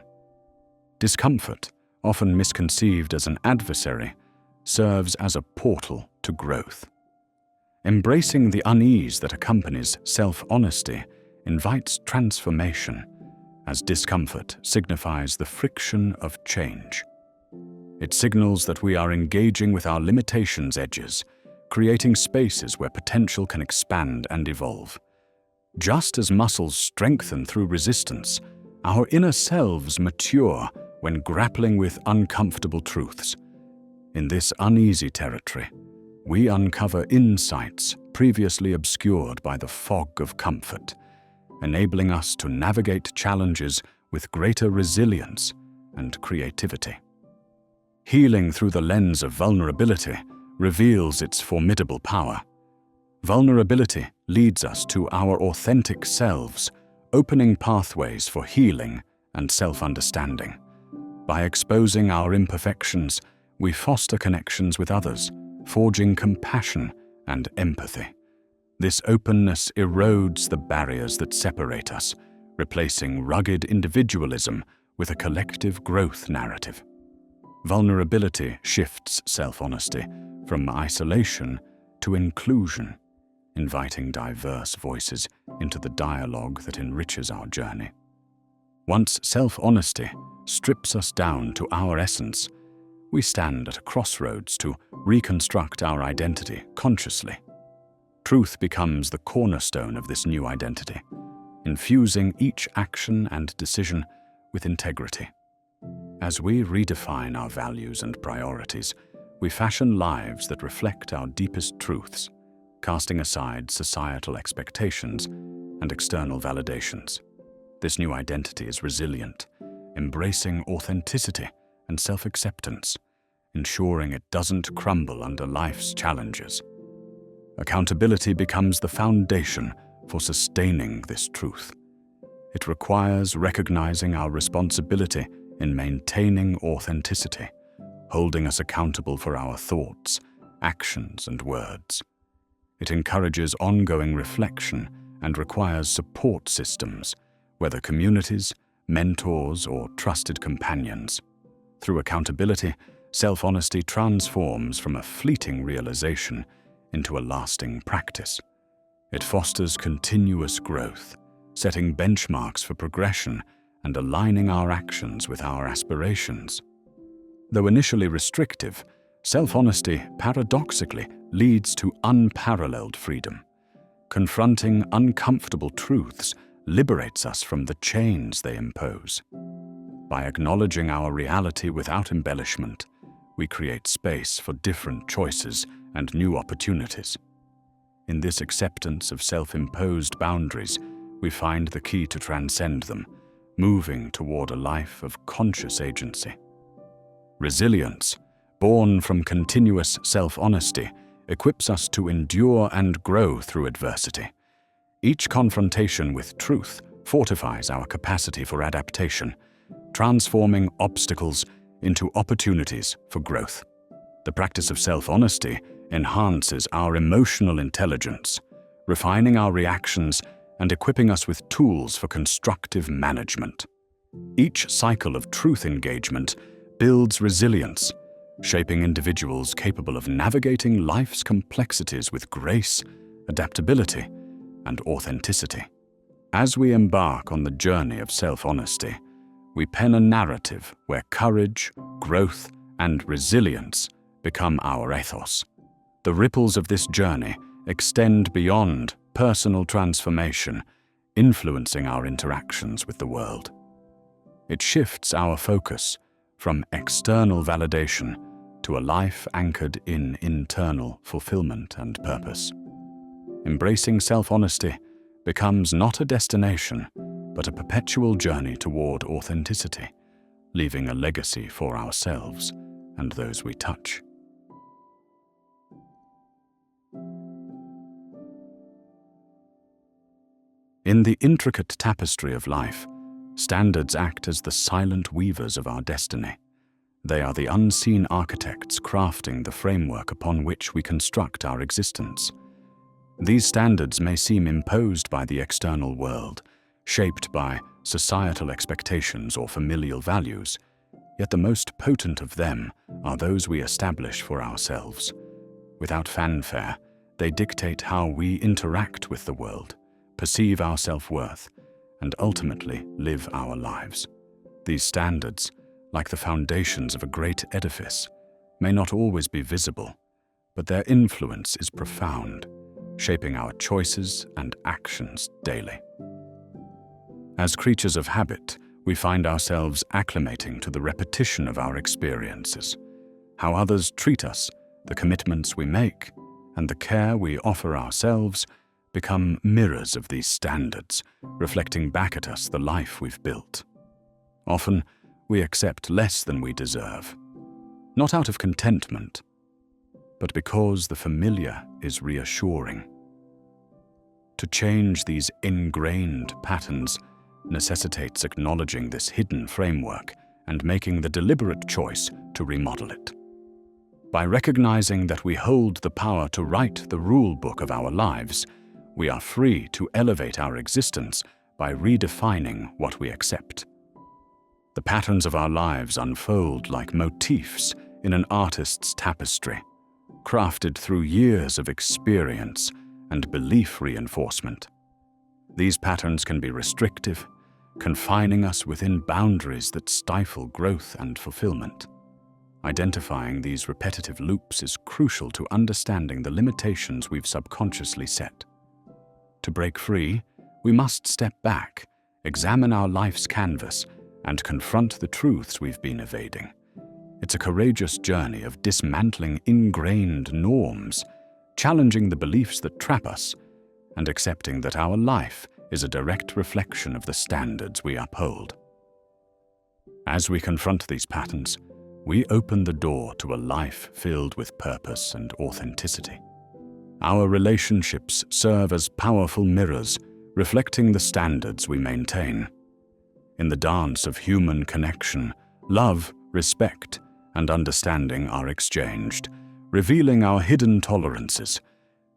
Discomfort, often misconceived as an adversary, serves as a portal to growth. Embracing the unease that accompanies self-honesty invites transformation, as discomfort signifies the friction of change. It signals that we are engaging with our limitations' edges, creating spaces where potential can expand and evolve. Just as muscles strengthen through resistance, our inner selves mature when grappling with uncomfortable truths. In this uneasy territory, we uncover insights previously obscured by the fog of comfort, enabling us to navigate challenges with greater resilience and creativity. Healing through the lens of vulnerability reveals its formidable power. Vulnerability leads us to our authentic selves, opening pathways for healing and self-understanding. By exposing our imperfections, we foster connections with others, forging compassion and empathy. This openness erodes the barriers that separate us, replacing rugged individualism with a collective growth narrative. Vulnerability shifts self-honesty from isolation to inclusion, inviting diverse voices into the dialogue that enriches our journey. Once self-honesty strips us down to our essence, we stand at a crossroads to reconstruct our identity consciously. Truth becomes the cornerstone of this new identity, infusing each action and decision with integrity. As we redefine our values and priorities, we fashion lives that reflect our deepest truths, casting aside societal expectations and external validations. This new identity is resilient, embracing authenticity and self-acceptance, ensuring it doesn't crumble under life's challenges. Accountability becomes the foundation for sustaining this truth. It requires recognizing our responsibility in maintaining authenticity, holding us accountable for our thoughts, actions, and words. It encourages ongoing reflection and requires support systems, whether communities, mentors, or trusted companions. Through accountability, self-honesty transforms from a fleeting realization into a lasting practice. It fosters continuous growth, setting benchmarks for progression and aligning our actions with our aspirations. Though initially restrictive, self-honesty paradoxically leads to unparalleled freedom. Confronting uncomfortable truths liberates us from the chains they impose. By acknowledging our reality without embellishment, we create space for different choices and new opportunities. In this acceptance of self-imposed boundaries, we find the key to transcend them, moving toward a life of conscious agency. Resilience, born from continuous self-honesty, equips us to endure and grow through adversity. Each confrontation with truth fortifies our capacity for adaptation, transforming obstacles into opportunities for growth. The practice of self-honesty enhances our emotional intelligence, refining our reactions and equipping us with tools for constructive management. Each cycle of truth engagement builds resilience, shaping individuals capable of navigating life's complexities with grace, adaptability, and authenticity. As we embark on the journey of self-honesty, we pen a narrative where courage, growth, and resilience become our ethos. The ripples of this journey extend beyond personal transformation, influencing our interactions with the world. It shifts our focus from external validation to a life anchored in internal fulfillment and purpose. Embracing self-honesty becomes not a destination, but a perpetual journey toward authenticity, leaving a legacy for ourselves and those we touch. In the intricate tapestry of life, standards act as the silent weavers of our destiny. They are the unseen architects crafting the framework upon which we construct our existence. These standards may seem imposed by the external world, shaped by societal expectations or familial values, yet the most potent of them are those we establish for ourselves. Without fanfare, they dictate how we interact with the world, perceive our self-worth, and ultimately live our lives. These standards, like the foundations of a great edifice, may not always be visible, but their influence is profound, shaping our choices and actions daily. As creatures of habit, we find ourselves acclimating to the repetition of our experiences. How others treat us, the commitments we make, and the care we offer ourselves become mirrors of these standards, reflecting back at us the life we've built. Often, we accept less than we deserve, not out of contentment, but because the familiar is reassuring. To change these ingrained patterns necessitates acknowledging this hidden framework and making the deliberate choice to remodel it. By recognizing that we hold the power to write the rule book of our lives, we are free to elevate our existence by redefining what we accept. The patterns of our lives unfold like motifs in an artist's tapestry, crafted through years of experience and belief reinforcement. These patterns can be restrictive, confining us within boundaries that stifle growth and fulfillment. Identifying these repetitive loops is crucial to understanding the limitations we've subconsciously set. To break free, we must step back, examine our life's canvas, and confront the truths we've been evading. It's a courageous journey of dismantling ingrained norms, challenging the beliefs that trap us, and accepting that our life is a direct reflection of the standards we uphold. As we confront these patterns, we open the door to a life filled with purpose and authenticity. Our relationships serve as powerful mirrors, reflecting the standards we maintain. In the dance of human connection, love, respect, and understanding are exchanged, revealing our hidden tolerances.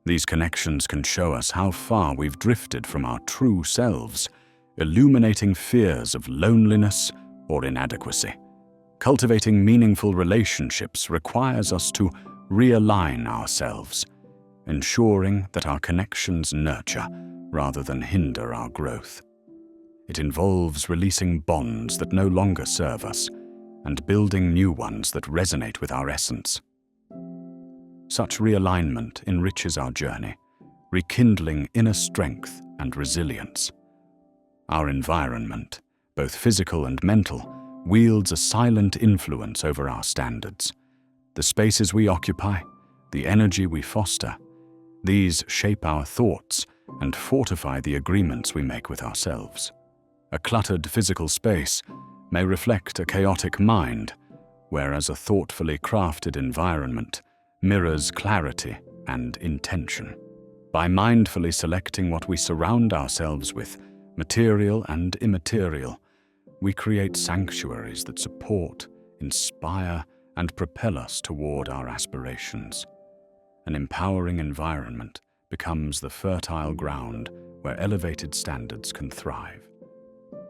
These connections can show us how far we've drifted from our true selves, illuminating fears of loneliness or inadequacy. Cultivating meaningful relationships requires us to realign ourselves, ensuring that our connections nurture rather than hinder our growth. It involves releasing bonds that no longer serve us and building new ones that resonate with our essence. Such realignment enriches our journey, rekindling inner strength and resilience. Our environment, both physical and mental, wields a silent influence over our standards. The spaces we occupy, the energy we foster, these shape our thoughts and fortify the agreements we make with ourselves. A cluttered physical space may reflect a chaotic mind, whereas a thoughtfully crafted environment mirrors clarity and intention. By mindfully selecting what we surround ourselves with, material and immaterial, we create sanctuaries that support, inspire, and propel us toward our aspirations. An empowering environment becomes the fertile ground where elevated standards can thrive.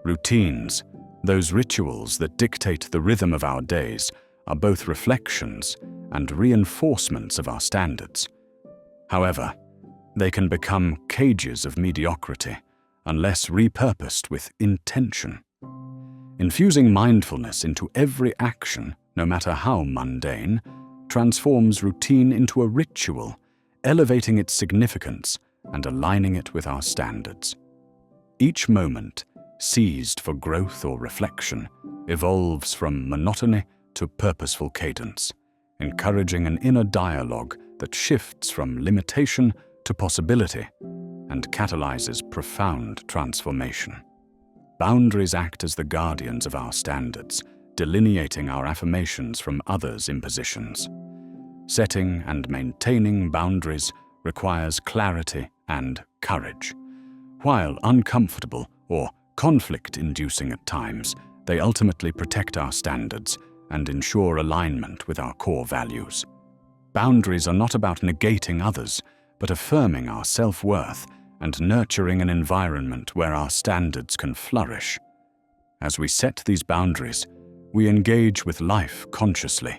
Routines, those rituals that dictate the rhythm of our days, are both reflections and reinforcements of our standards. However, they can become cages of mediocrity unless repurposed with intention. Infusing mindfulness into every action, no matter how mundane, transforms routine into a ritual, elevating its significance and aligning it with our standards. Each moment, seized for growth or reflection, evolves from monotony to purposeful cadence, encouraging an inner dialogue that shifts from limitation to possibility and catalyzes profound transformation. Boundaries act as the guardians of our standards, delineating our affirmations from others' impositions. Setting and maintaining boundaries requires clarity and courage. While uncomfortable or conflict-inducing at times, they ultimately protect our standards and ensure alignment with our core values. Boundaries are not about negating others, but affirming our self-worth and nurturing an environment where our standards can flourish. As we set these boundaries, we engage with life consciously,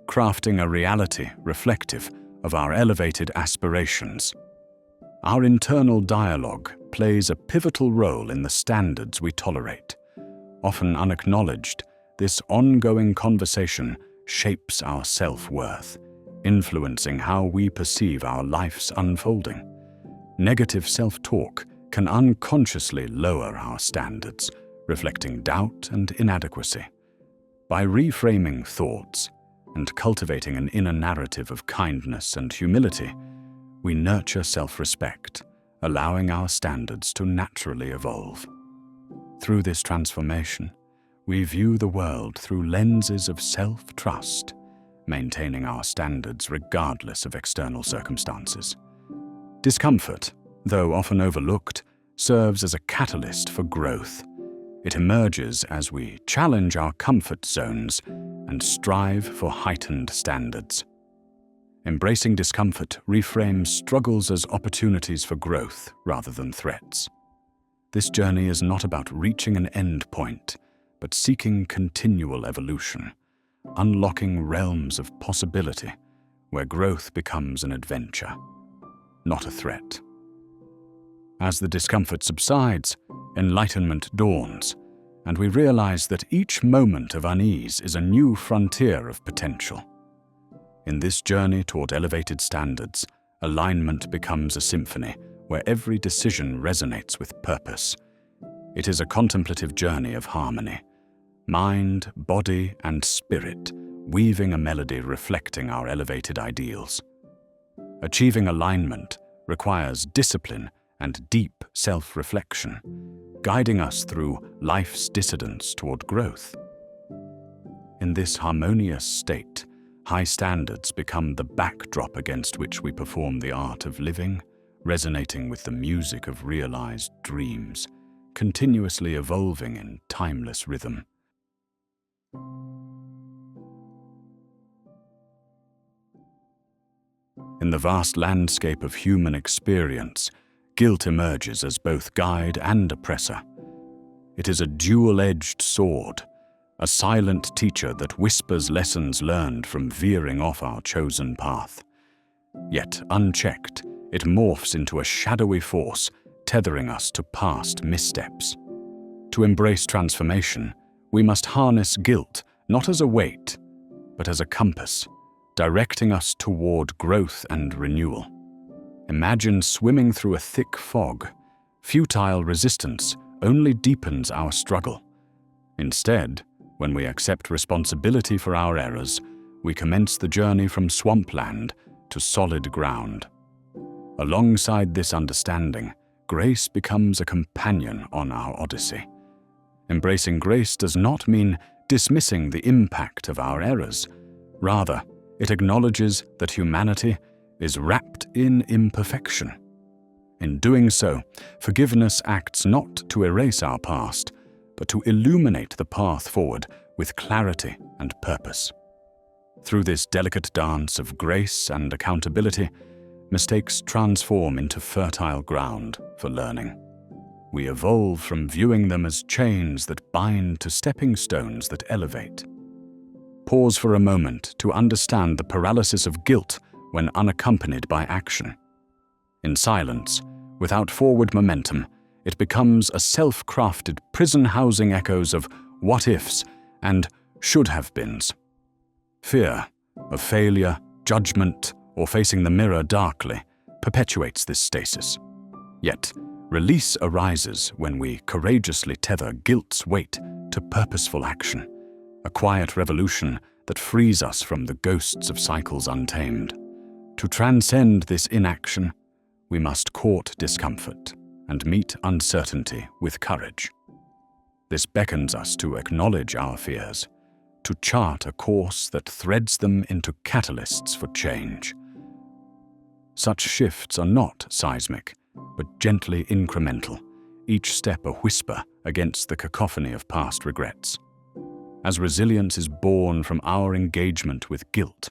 crafting a reality reflective of our elevated aspirations. Our internal dialogue plays a pivotal role in the standards we tolerate. Often unacknowledged, this ongoing conversation shapes our self-worth, influencing how we perceive our life's unfolding. Negative self-talk can unconsciously lower our standards, reflecting doubt and inadequacy. By reframing thoughts and cultivating an inner narrative of kindness and humility, we nurture self-respect, allowing our standards to naturally evolve. Through this transformation, we view the world through lenses of self-trust, maintaining our standards regardless of external circumstances. Discomfort, though often overlooked, serves as a catalyst for growth. It emerges as we challenge our comfort zones and strive for heightened standards. Embracing discomfort reframes struggles as opportunities for growth rather than threats. This journey is not about reaching an end point, but seeking continual evolution, unlocking realms of possibility where growth becomes an adventure, not a threat. As the discomfort subsides, enlightenment dawns, and we realize that each moment of unease is a new frontier of potential. In this journey toward elevated standards, alignment becomes a symphony where every decision resonates with purpose. It is a contemplative journey of harmony, mind, body, and spirit, weaving a melody reflecting our elevated ideals. Achieving alignment requires discipline and deep self-reflection, guiding us through life's dissidence toward growth. In this harmonious state, high standards become the backdrop against which we perform the art of living, resonating with the music of realized dreams, continuously evolving in timeless rhythm. In the vast landscape of human experience, guilt emerges as both guide and oppressor. It is a dual-edged sword, a silent teacher that whispers lessons learned from veering off our chosen path. Yet, unchecked, it morphs into a shadowy force, tethering us to past missteps. To embrace transformation, we must harness guilt not as a weight, but as a compass, directing us toward growth and renewal. Imagine swimming through a thick fog. Futile resistance only deepens our struggle. Instead, when we accept responsibility for our errors, we commence the journey from swampland to solid ground. Alongside this understanding, grace becomes a companion on our odyssey. Embracing grace does not mean dismissing the impact of our errors. Rather, it acknowledges that humanity is wrapped in imperfection. In doing so, forgiveness acts not to erase our past, but to illuminate the path forward with clarity and purpose. Through this delicate dance of grace and accountability, mistakes transform into fertile ground for learning. We evolve from viewing them as chains that bind to stepping stones that elevate. Pause for a moment to understand the paralysis of guilt when unaccompanied by action. In silence, without forward momentum, it becomes a self-crafted prison housing echoes of what-ifs and should-have-beens. Fear of failure, judgment, or facing the mirror darkly perpetuates this stasis. Yet, release arises when we courageously tether guilt's weight to purposeful action, a quiet revolution that frees us from the ghosts of cycles untamed. To transcend this inaction, we must court discomfort and meet uncertainty with courage. This beckons us to acknowledge our fears, to chart a course that threads them into catalysts for change. Such shifts are not seismic, but gently incremental, each step a whisper against the cacophony of past regrets. As resilience is born from our engagement with guilt,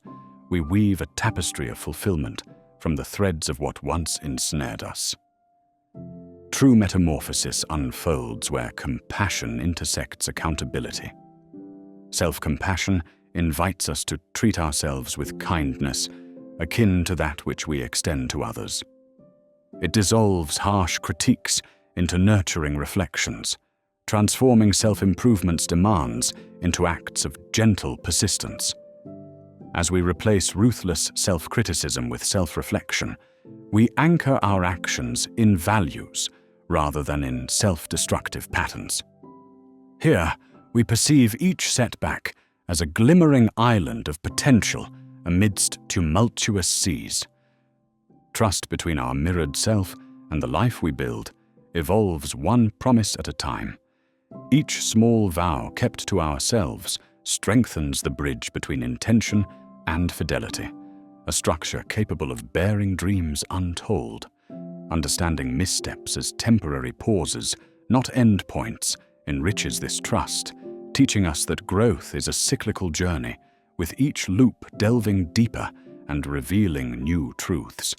we weave a tapestry of fulfillment from the threads of what once ensnared us. True metamorphosis unfolds where compassion intersects accountability. Self-compassion invites us to treat ourselves with kindness, akin to that which we extend to others. It dissolves harsh critiques into nurturing reflections, transforming self-improvement's demands into acts of gentle persistence. As we replace ruthless self-criticism with self-reflection, we anchor our actions in values rather than in self-destructive patterns. Here, we perceive each setback as a glimmering island of potential amidst tumultuous seas. Trust between our mirrored self and the life we build evolves one promise at a time. Each small vow kept to ourselves strengthens the bridge between intention and fidelity, a structure capable of bearing dreams untold. Understanding missteps as temporary pauses, not endpoints, enriches this trust, teaching us that growth is a cyclical journey, with each loop delving deeper and revealing new truths.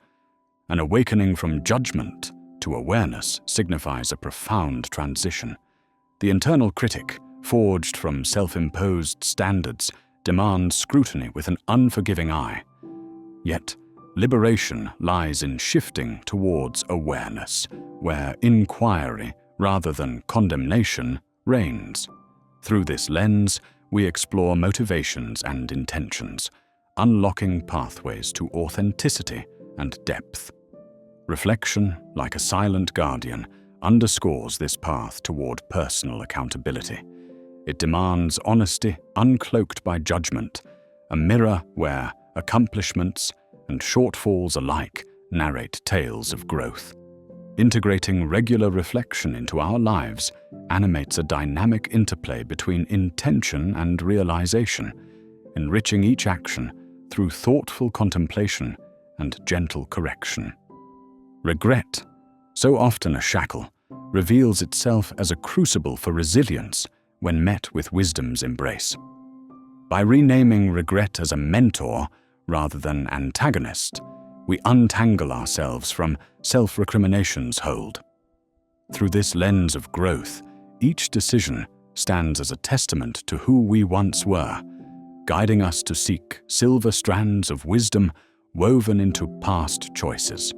An awakening from judgment to awareness signifies a profound transition. The internal critic, forged from self-imposed standards, demands scrutiny with an unforgiving eye. Yet, liberation lies in shifting towards awareness, where inquiry, rather than condemnation, reigns. Through this lens, we explore motivations and intentions, unlocking pathways to authenticity and depth. Reflection, like a silent guardian, underscores this path toward personal accountability. It demands honesty uncloaked by judgment, a mirror where accomplishments and shortfalls alike narrate tales of growth. Integrating regular reflection into our lives animates a dynamic interplay between intention and realization, enriching each action through thoughtful contemplation and gentle correction. Regret, so often a shackle, reveals itself as a crucible for resilience when met with wisdom's embrace. By renaming regret as a mentor rather than antagonist, we untangle ourselves from self-recrimination's hold. Through this lens of growth, each decision stands as a testament to who we once were, guiding us to seek silver strands of wisdom woven into past choices.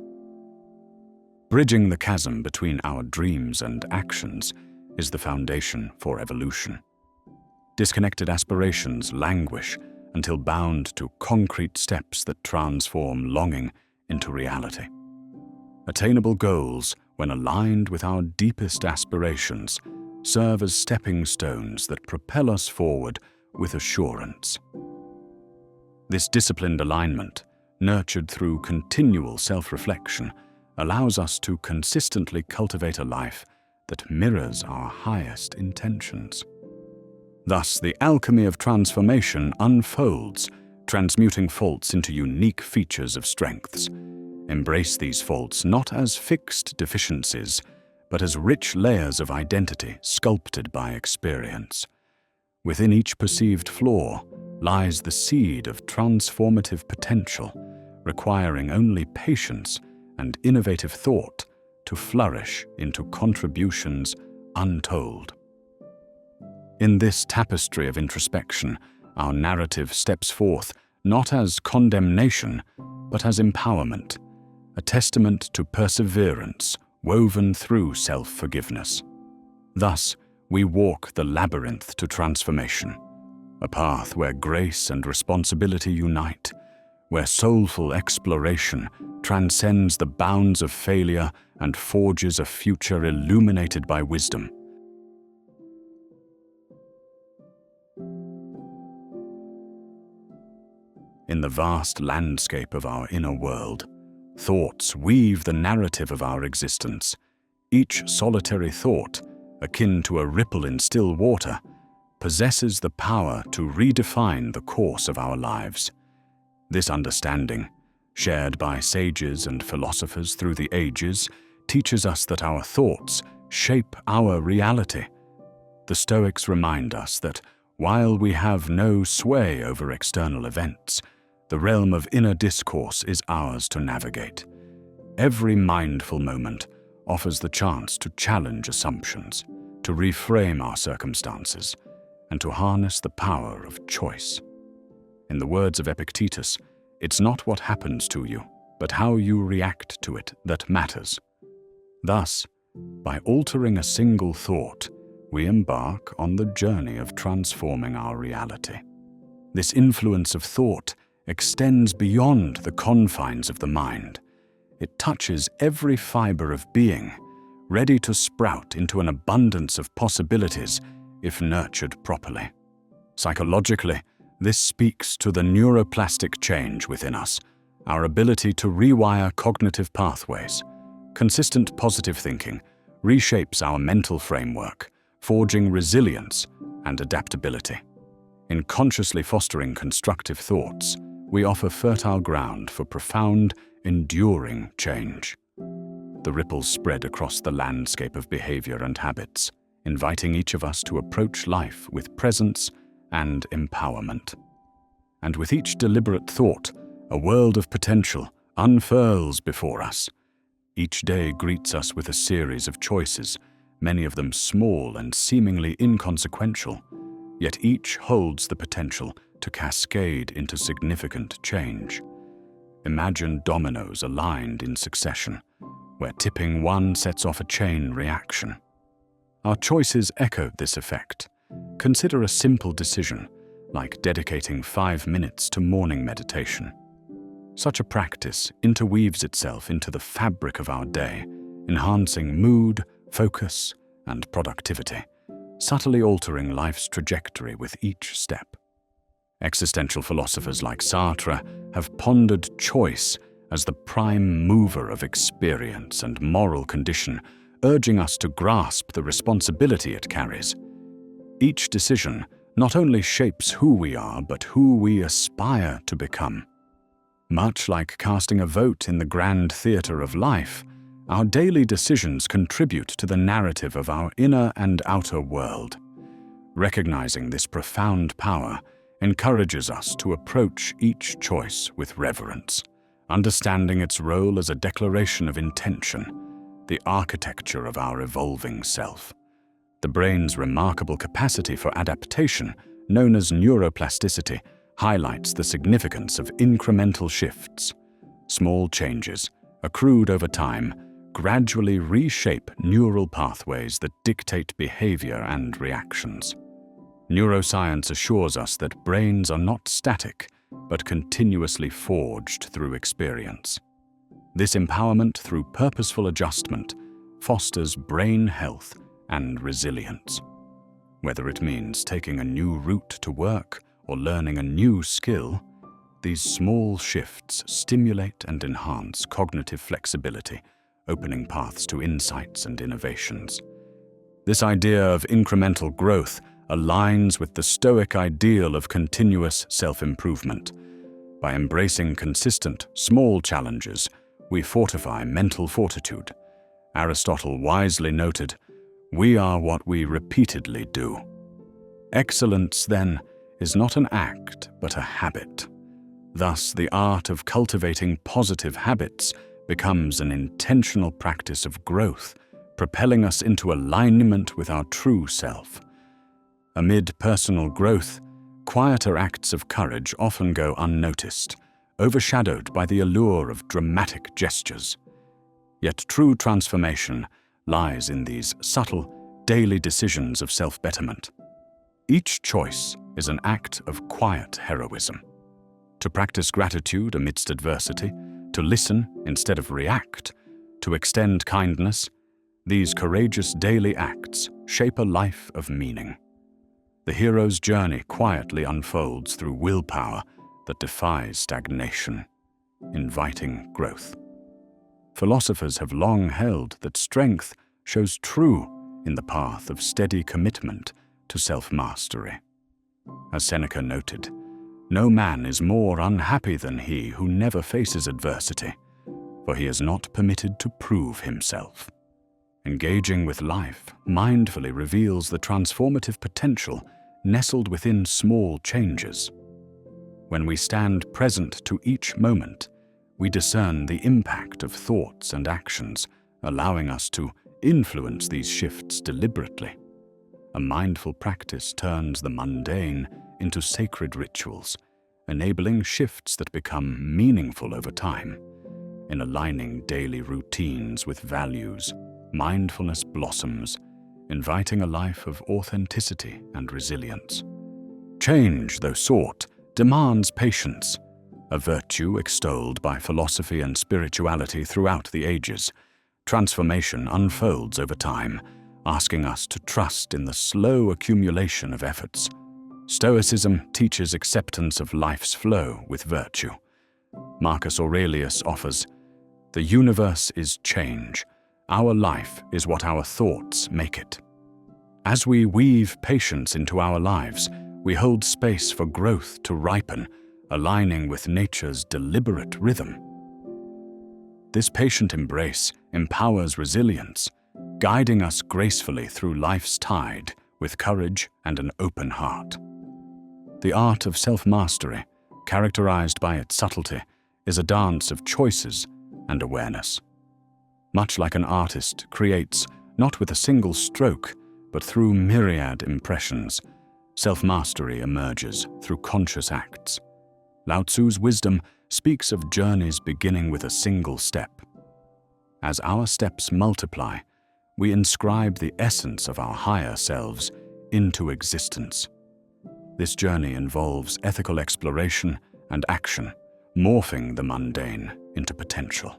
Bridging the chasm between our dreams and actions is the foundation for evolution. Disconnected aspirations languish until bound to concrete steps that transform longing into reality. Attainable goals, when aligned with our deepest aspirations, serve as stepping stones that propel us forward with assurance. This disciplined alignment, nurtured through continual self-reflection, allows us to consistently cultivate a life that mirrors our highest intentions. Thus, the alchemy of transformation unfolds, transmuting faults into unique features of strengths. Embrace these faults not as fixed deficiencies, but as rich layers of identity sculpted by experience. Within each perceived flaw lies the seed of transformative potential, requiring only patience and innovative thought to flourish into contributions untold. In this tapestry of introspection, our narrative steps forth not as condemnation, but as empowerment, a testament to perseverance woven through self-forgiveness. Thus, we walk the labyrinth to transformation, a path where grace and responsibility unite, where soulful exploration transcends the bounds of failure and forges a future illuminated by wisdom. In the vast landscape of our inner world, thoughts weave the narrative of our existence. Each solitary thought, akin to a ripple in still water, possesses the power to redefine the course of our lives. This understanding, shared by sages and philosophers through the ages, teaches us that our thoughts shape our reality. The Stoics remind us that while we have no sway over external events, the realm of inner discourse is ours to navigate. Every mindful moment offers the chance to challenge assumptions, to reframe our circumstances, and to harness the power of choice. In the words of Epictetus, it's not what happens to you, but how you react to it that matters. Thus, by altering a single thought, we embark on the journey of transforming our reality. This influence of thought extends beyond the confines of the mind. It touches every fiber of being, ready to sprout into an abundance of possibilities if nurtured properly. Psychologically, this speaks to the neuroplastic change within us, our ability to rewire cognitive pathways. Consistent positive thinking reshapes our mental framework, forging resilience and adaptability. In consciously fostering constructive thoughts, we offer fertile ground for profound, enduring change. The ripples spread across the landscape of behavior and habits, inviting each of us to approach life with presence and empowerment. And with each deliberate thought, a world of potential unfurls before us. Each day greets us with a series of choices, many of them small and seemingly inconsequential, yet each holds the potential to cascade into significant change. Imagine dominoes aligned in succession, where tipping one sets off a chain reaction. Our choices echo this effect. Consider a simple decision, like dedicating 5 minutes to morning meditation. Such a practice interweaves itself into the fabric of our day, enhancing mood, focus, and productivity, subtly altering life's trajectory with each step. Existential philosophers like Sartre have pondered choice as the prime mover of experience and moral condition, urging us to grasp the responsibility it carries. Each decision not only shapes who we are, but who we aspire to become. Much like casting a vote in the grand theatre of life, our daily decisions contribute to the narrative of our inner and outer world. Recognizing this profound power encourages us to approach each choice with reverence, understanding its role as a declaration of intention, the architecture of our evolving self. The brain's remarkable capacity for adaptation, known as neuroplasticity, highlights the significance of incremental shifts. Small changes, accrued over time, gradually reshape neural pathways that dictate behavior and reactions. Neuroscience assures us that brains are not static, but continuously forged through experience. This empowerment through purposeful adjustment fosters brain health and resilience. Whether it means taking a new route to work or learning a new skill, these small shifts stimulate and enhance cognitive flexibility, opening paths to insights and innovations. This idea of incremental growth aligns with the Stoic ideal of continuous self-improvement. By embracing consistent, small challenges, we fortify mental fortitude. Aristotle wisely noted, "We are what we repeatedly do." Excellence, then, is not an act, but a habit. Thus, the art of cultivating positive habits becomes an intentional practice of growth, propelling us into alignment with our true self. Amid personal growth, quieter acts of courage often go unnoticed, overshadowed by the allure of dramatic gestures. Yet true transformation lies in these subtle, daily decisions of self-betterment. Each choice is an act of quiet heroism. To practice gratitude amidst adversity, to listen instead of react, to extend kindness, these courageous daily acts shape a life of meaning. The hero's journey quietly unfolds through willpower that defies stagnation, inviting growth. Philosophers have long held that strength shows true in the path of steady commitment to self-mastery. As Seneca noted, "No man is more unhappy than he who never faces adversity, for he is not permitted to prove himself." Engaging with life mindfully reveals the transformative potential nestled within small changes. When we stand present to each moment, we discern the impact of thoughts and actions, allowing us to influence these shifts deliberately. A mindful practice turns the mundane into sacred rituals, enabling shifts that become meaningful over time. In aligning daily routines with values, mindfulness blossoms, inviting a life of authenticity and resilience. Change, though sought, demands patience, a virtue extolled by philosophy and spirituality throughout the ages. Transformation unfolds over time, asking us to trust in the slow accumulation of efforts. Stoicism teaches acceptance of life's flow with virtue. Marcus Aurelius offers, "The universe is change. Our life is what our thoughts make it." As we weave patience into our lives, we hold space for growth to ripen, aligning with nature's deliberate rhythm. This patient embrace empowers resilience, guiding us gracefully through life's tide with courage and an open heart. The art of self-mastery, characterized by its subtlety, is a dance of choices and awareness. Much like an artist creates not with a single stroke, but through myriad impressions, self-mastery emerges through conscious acts. Lao Tzu's wisdom speaks of journeys beginning with a single step. As our steps multiply, we inscribe the essence of our higher selves into existence. This journey involves ethical exploration and action, morphing the mundane into potential.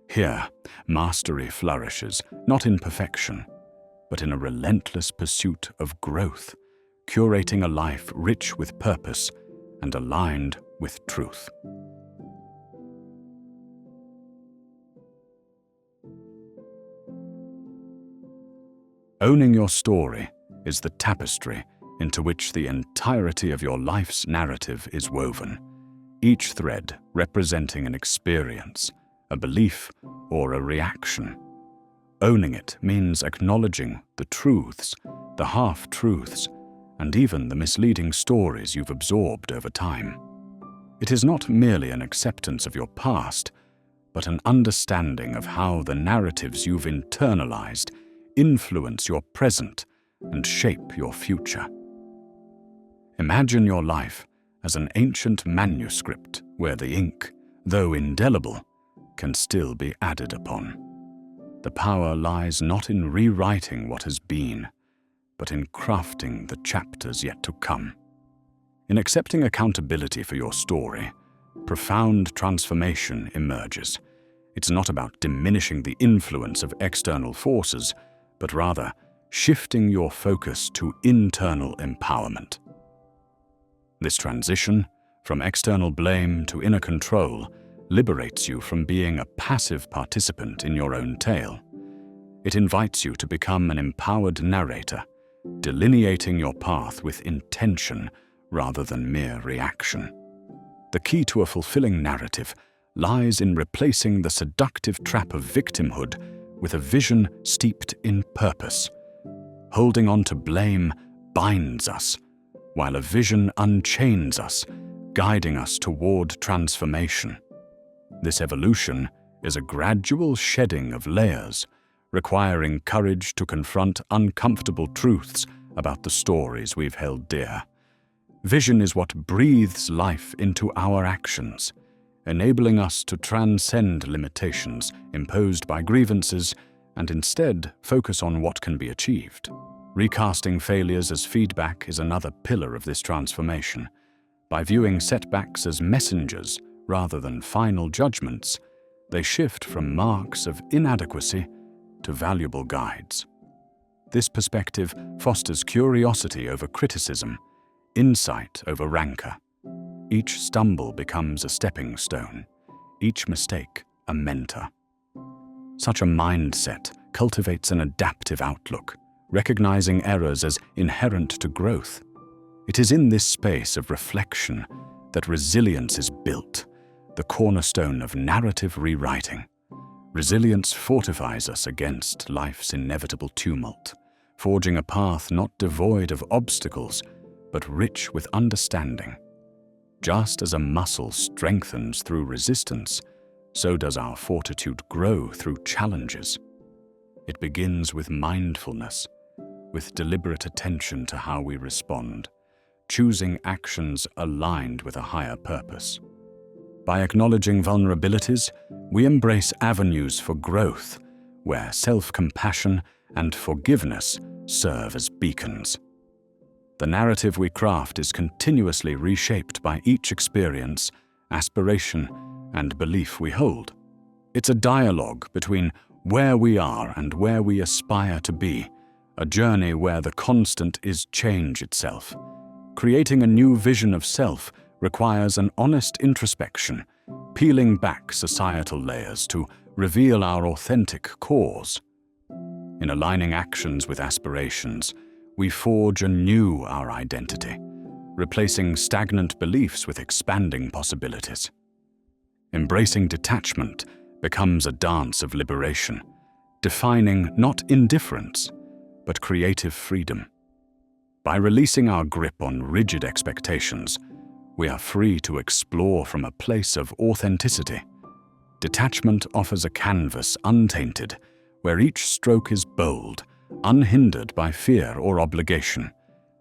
Here, mastery flourishes, not in perfection, but in a relentless pursuit of growth, curating a life rich with purpose and aligned with truth. Owning your story is the tapestry into which the entirety of your life's narrative is woven, each thread representing an experience, a belief, or a reaction. Owning it means acknowledging the truths, the half-truths, and even the misleading stories you've absorbed over time. It is not merely an acceptance of your past, but an understanding of how the narratives you've internalized influence your present and shape your future. Imagine your life as an ancient manuscript where the ink, though indelible, can still be added upon. The power lies not in rewriting what has been, but in crafting the chapters yet to come. In accepting accountability for your story, profound transformation emerges. It's not about diminishing the influence of external forces, but rather shifting your focus to internal empowerment. This transition, from external blame to inner control, liberates you from being a passive participant in your own tale. It invites you to become an empowered narrator, delineating your path with intention rather than mere reaction. The key to a fulfilling narrative lies in replacing the seductive trap of victimhood with a vision steeped in purpose. Holding on to blame binds us, while a vision unchains us, guiding us toward transformation. This evolution is a gradual shedding of layers, requiring courage to confront uncomfortable truths about the stories we've held dear. Vision is what breathes life into our actions, enabling us to transcend limitations imposed by grievances and instead focus on what can be achieved. Recasting failures as feedback is another pillar of this transformation. By viewing setbacks as messengers rather than final judgments, they shift from marks of inadequacy to valuable guides. This perspective fosters curiosity over criticism, insight over rancor. Each stumble becomes a stepping stone, each mistake a mentor. Such a mindset cultivates an adaptive outlook, recognizing errors as inherent to growth. It is in this space of reflection that resilience is built, the cornerstone of narrative rewriting. Resilience fortifies us against life's inevitable tumult, forging a path not devoid of obstacles, but rich with understanding. Just as a muscle strengthens through resistance, so does our fortitude grow through challenges. It begins with mindfulness, with deliberate attention to how we respond, choosing actions aligned with a higher purpose. By acknowledging vulnerabilities, we embrace avenues for growth, where self-compassion and forgiveness serve as beacons. The narrative we craft is continuously reshaped by each experience, aspiration, and belief we hold. It's a dialogue between where we are and where we aspire to be, a journey where the constant is change itself. Creating a new vision of self requires an honest introspection, peeling back societal layers to reveal our authentic cause. In aligning actions with aspirations, we forge anew our identity, replacing stagnant beliefs with expanding possibilities. Embracing detachment becomes a dance of liberation, defining not indifference, but creative freedom. By releasing our grip on rigid expectations, we are free to explore from a place of authenticity. Detachment offers a canvas untainted, where each stroke is bold, unhindered by fear or obligation.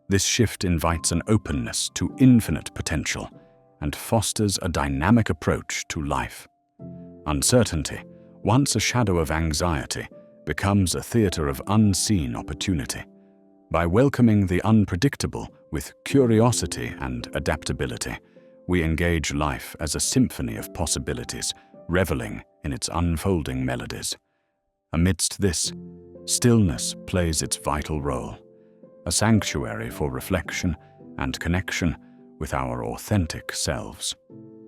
This shift invites an openness to infinite potential and fosters a dynamic approach to life. Uncertainty, once a shadow of anxiety, becomes a theater of unseen opportunity. By welcoming the unpredictable with curiosity and adaptability, we engage life as a symphony of possibilities, reveling in its unfolding melodies. Amidst this, stillness plays its vital role, a sanctuary for reflection and connection with our authentic selves.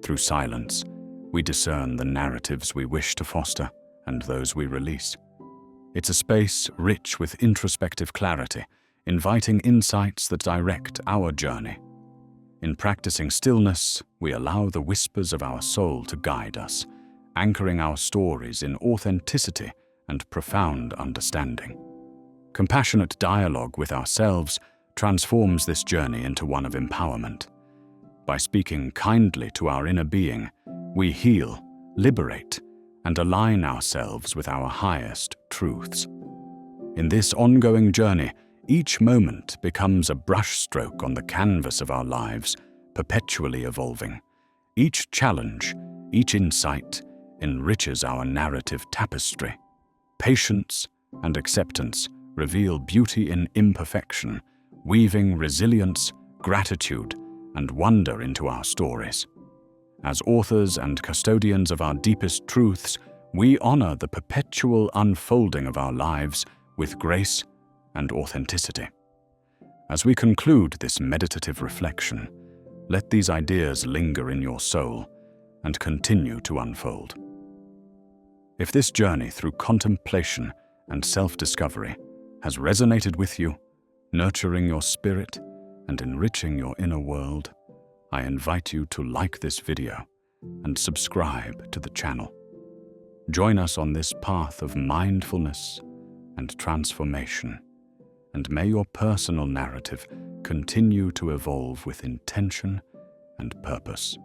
Through silence, we discern the narratives we wish to foster and those we release. It's a space rich with introspective clarity, inviting insights that direct our journey. In practicing stillness, we allow the whispers of our soul to guide us, anchoring our stories in authenticity and profound understanding. Compassionate dialogue with ourselves transforms this journey into one of empowerment. By speaking kindly to our inner being, we heal, liberate, and align ourselves with our highest truths. In this ongoing journey, each moment becomes a brushstroke on the canvas of our lives, perpetually evolving. Each challenge, each insight, enriches our narrative tapestry. Patience and acceptance reveal beauty in imperfection, weaving resilience, gratitude, and wonder into our stories. As authors and custodians of our deepest truths, we honor the perpetual unfolding of our lives with grace and authenticity. As we conclude this meditative reflection, let these ideas linger in your soul and continue to unfold. If this journey through contemplation and self-discovery has resonated with you, nurturing your spirit and enriching your inner world, I invite you to like this video and subscribe to the channel. Join us on this path of mindfulness and transformation, and may your personal narrative continue to evolve with intention and purpose.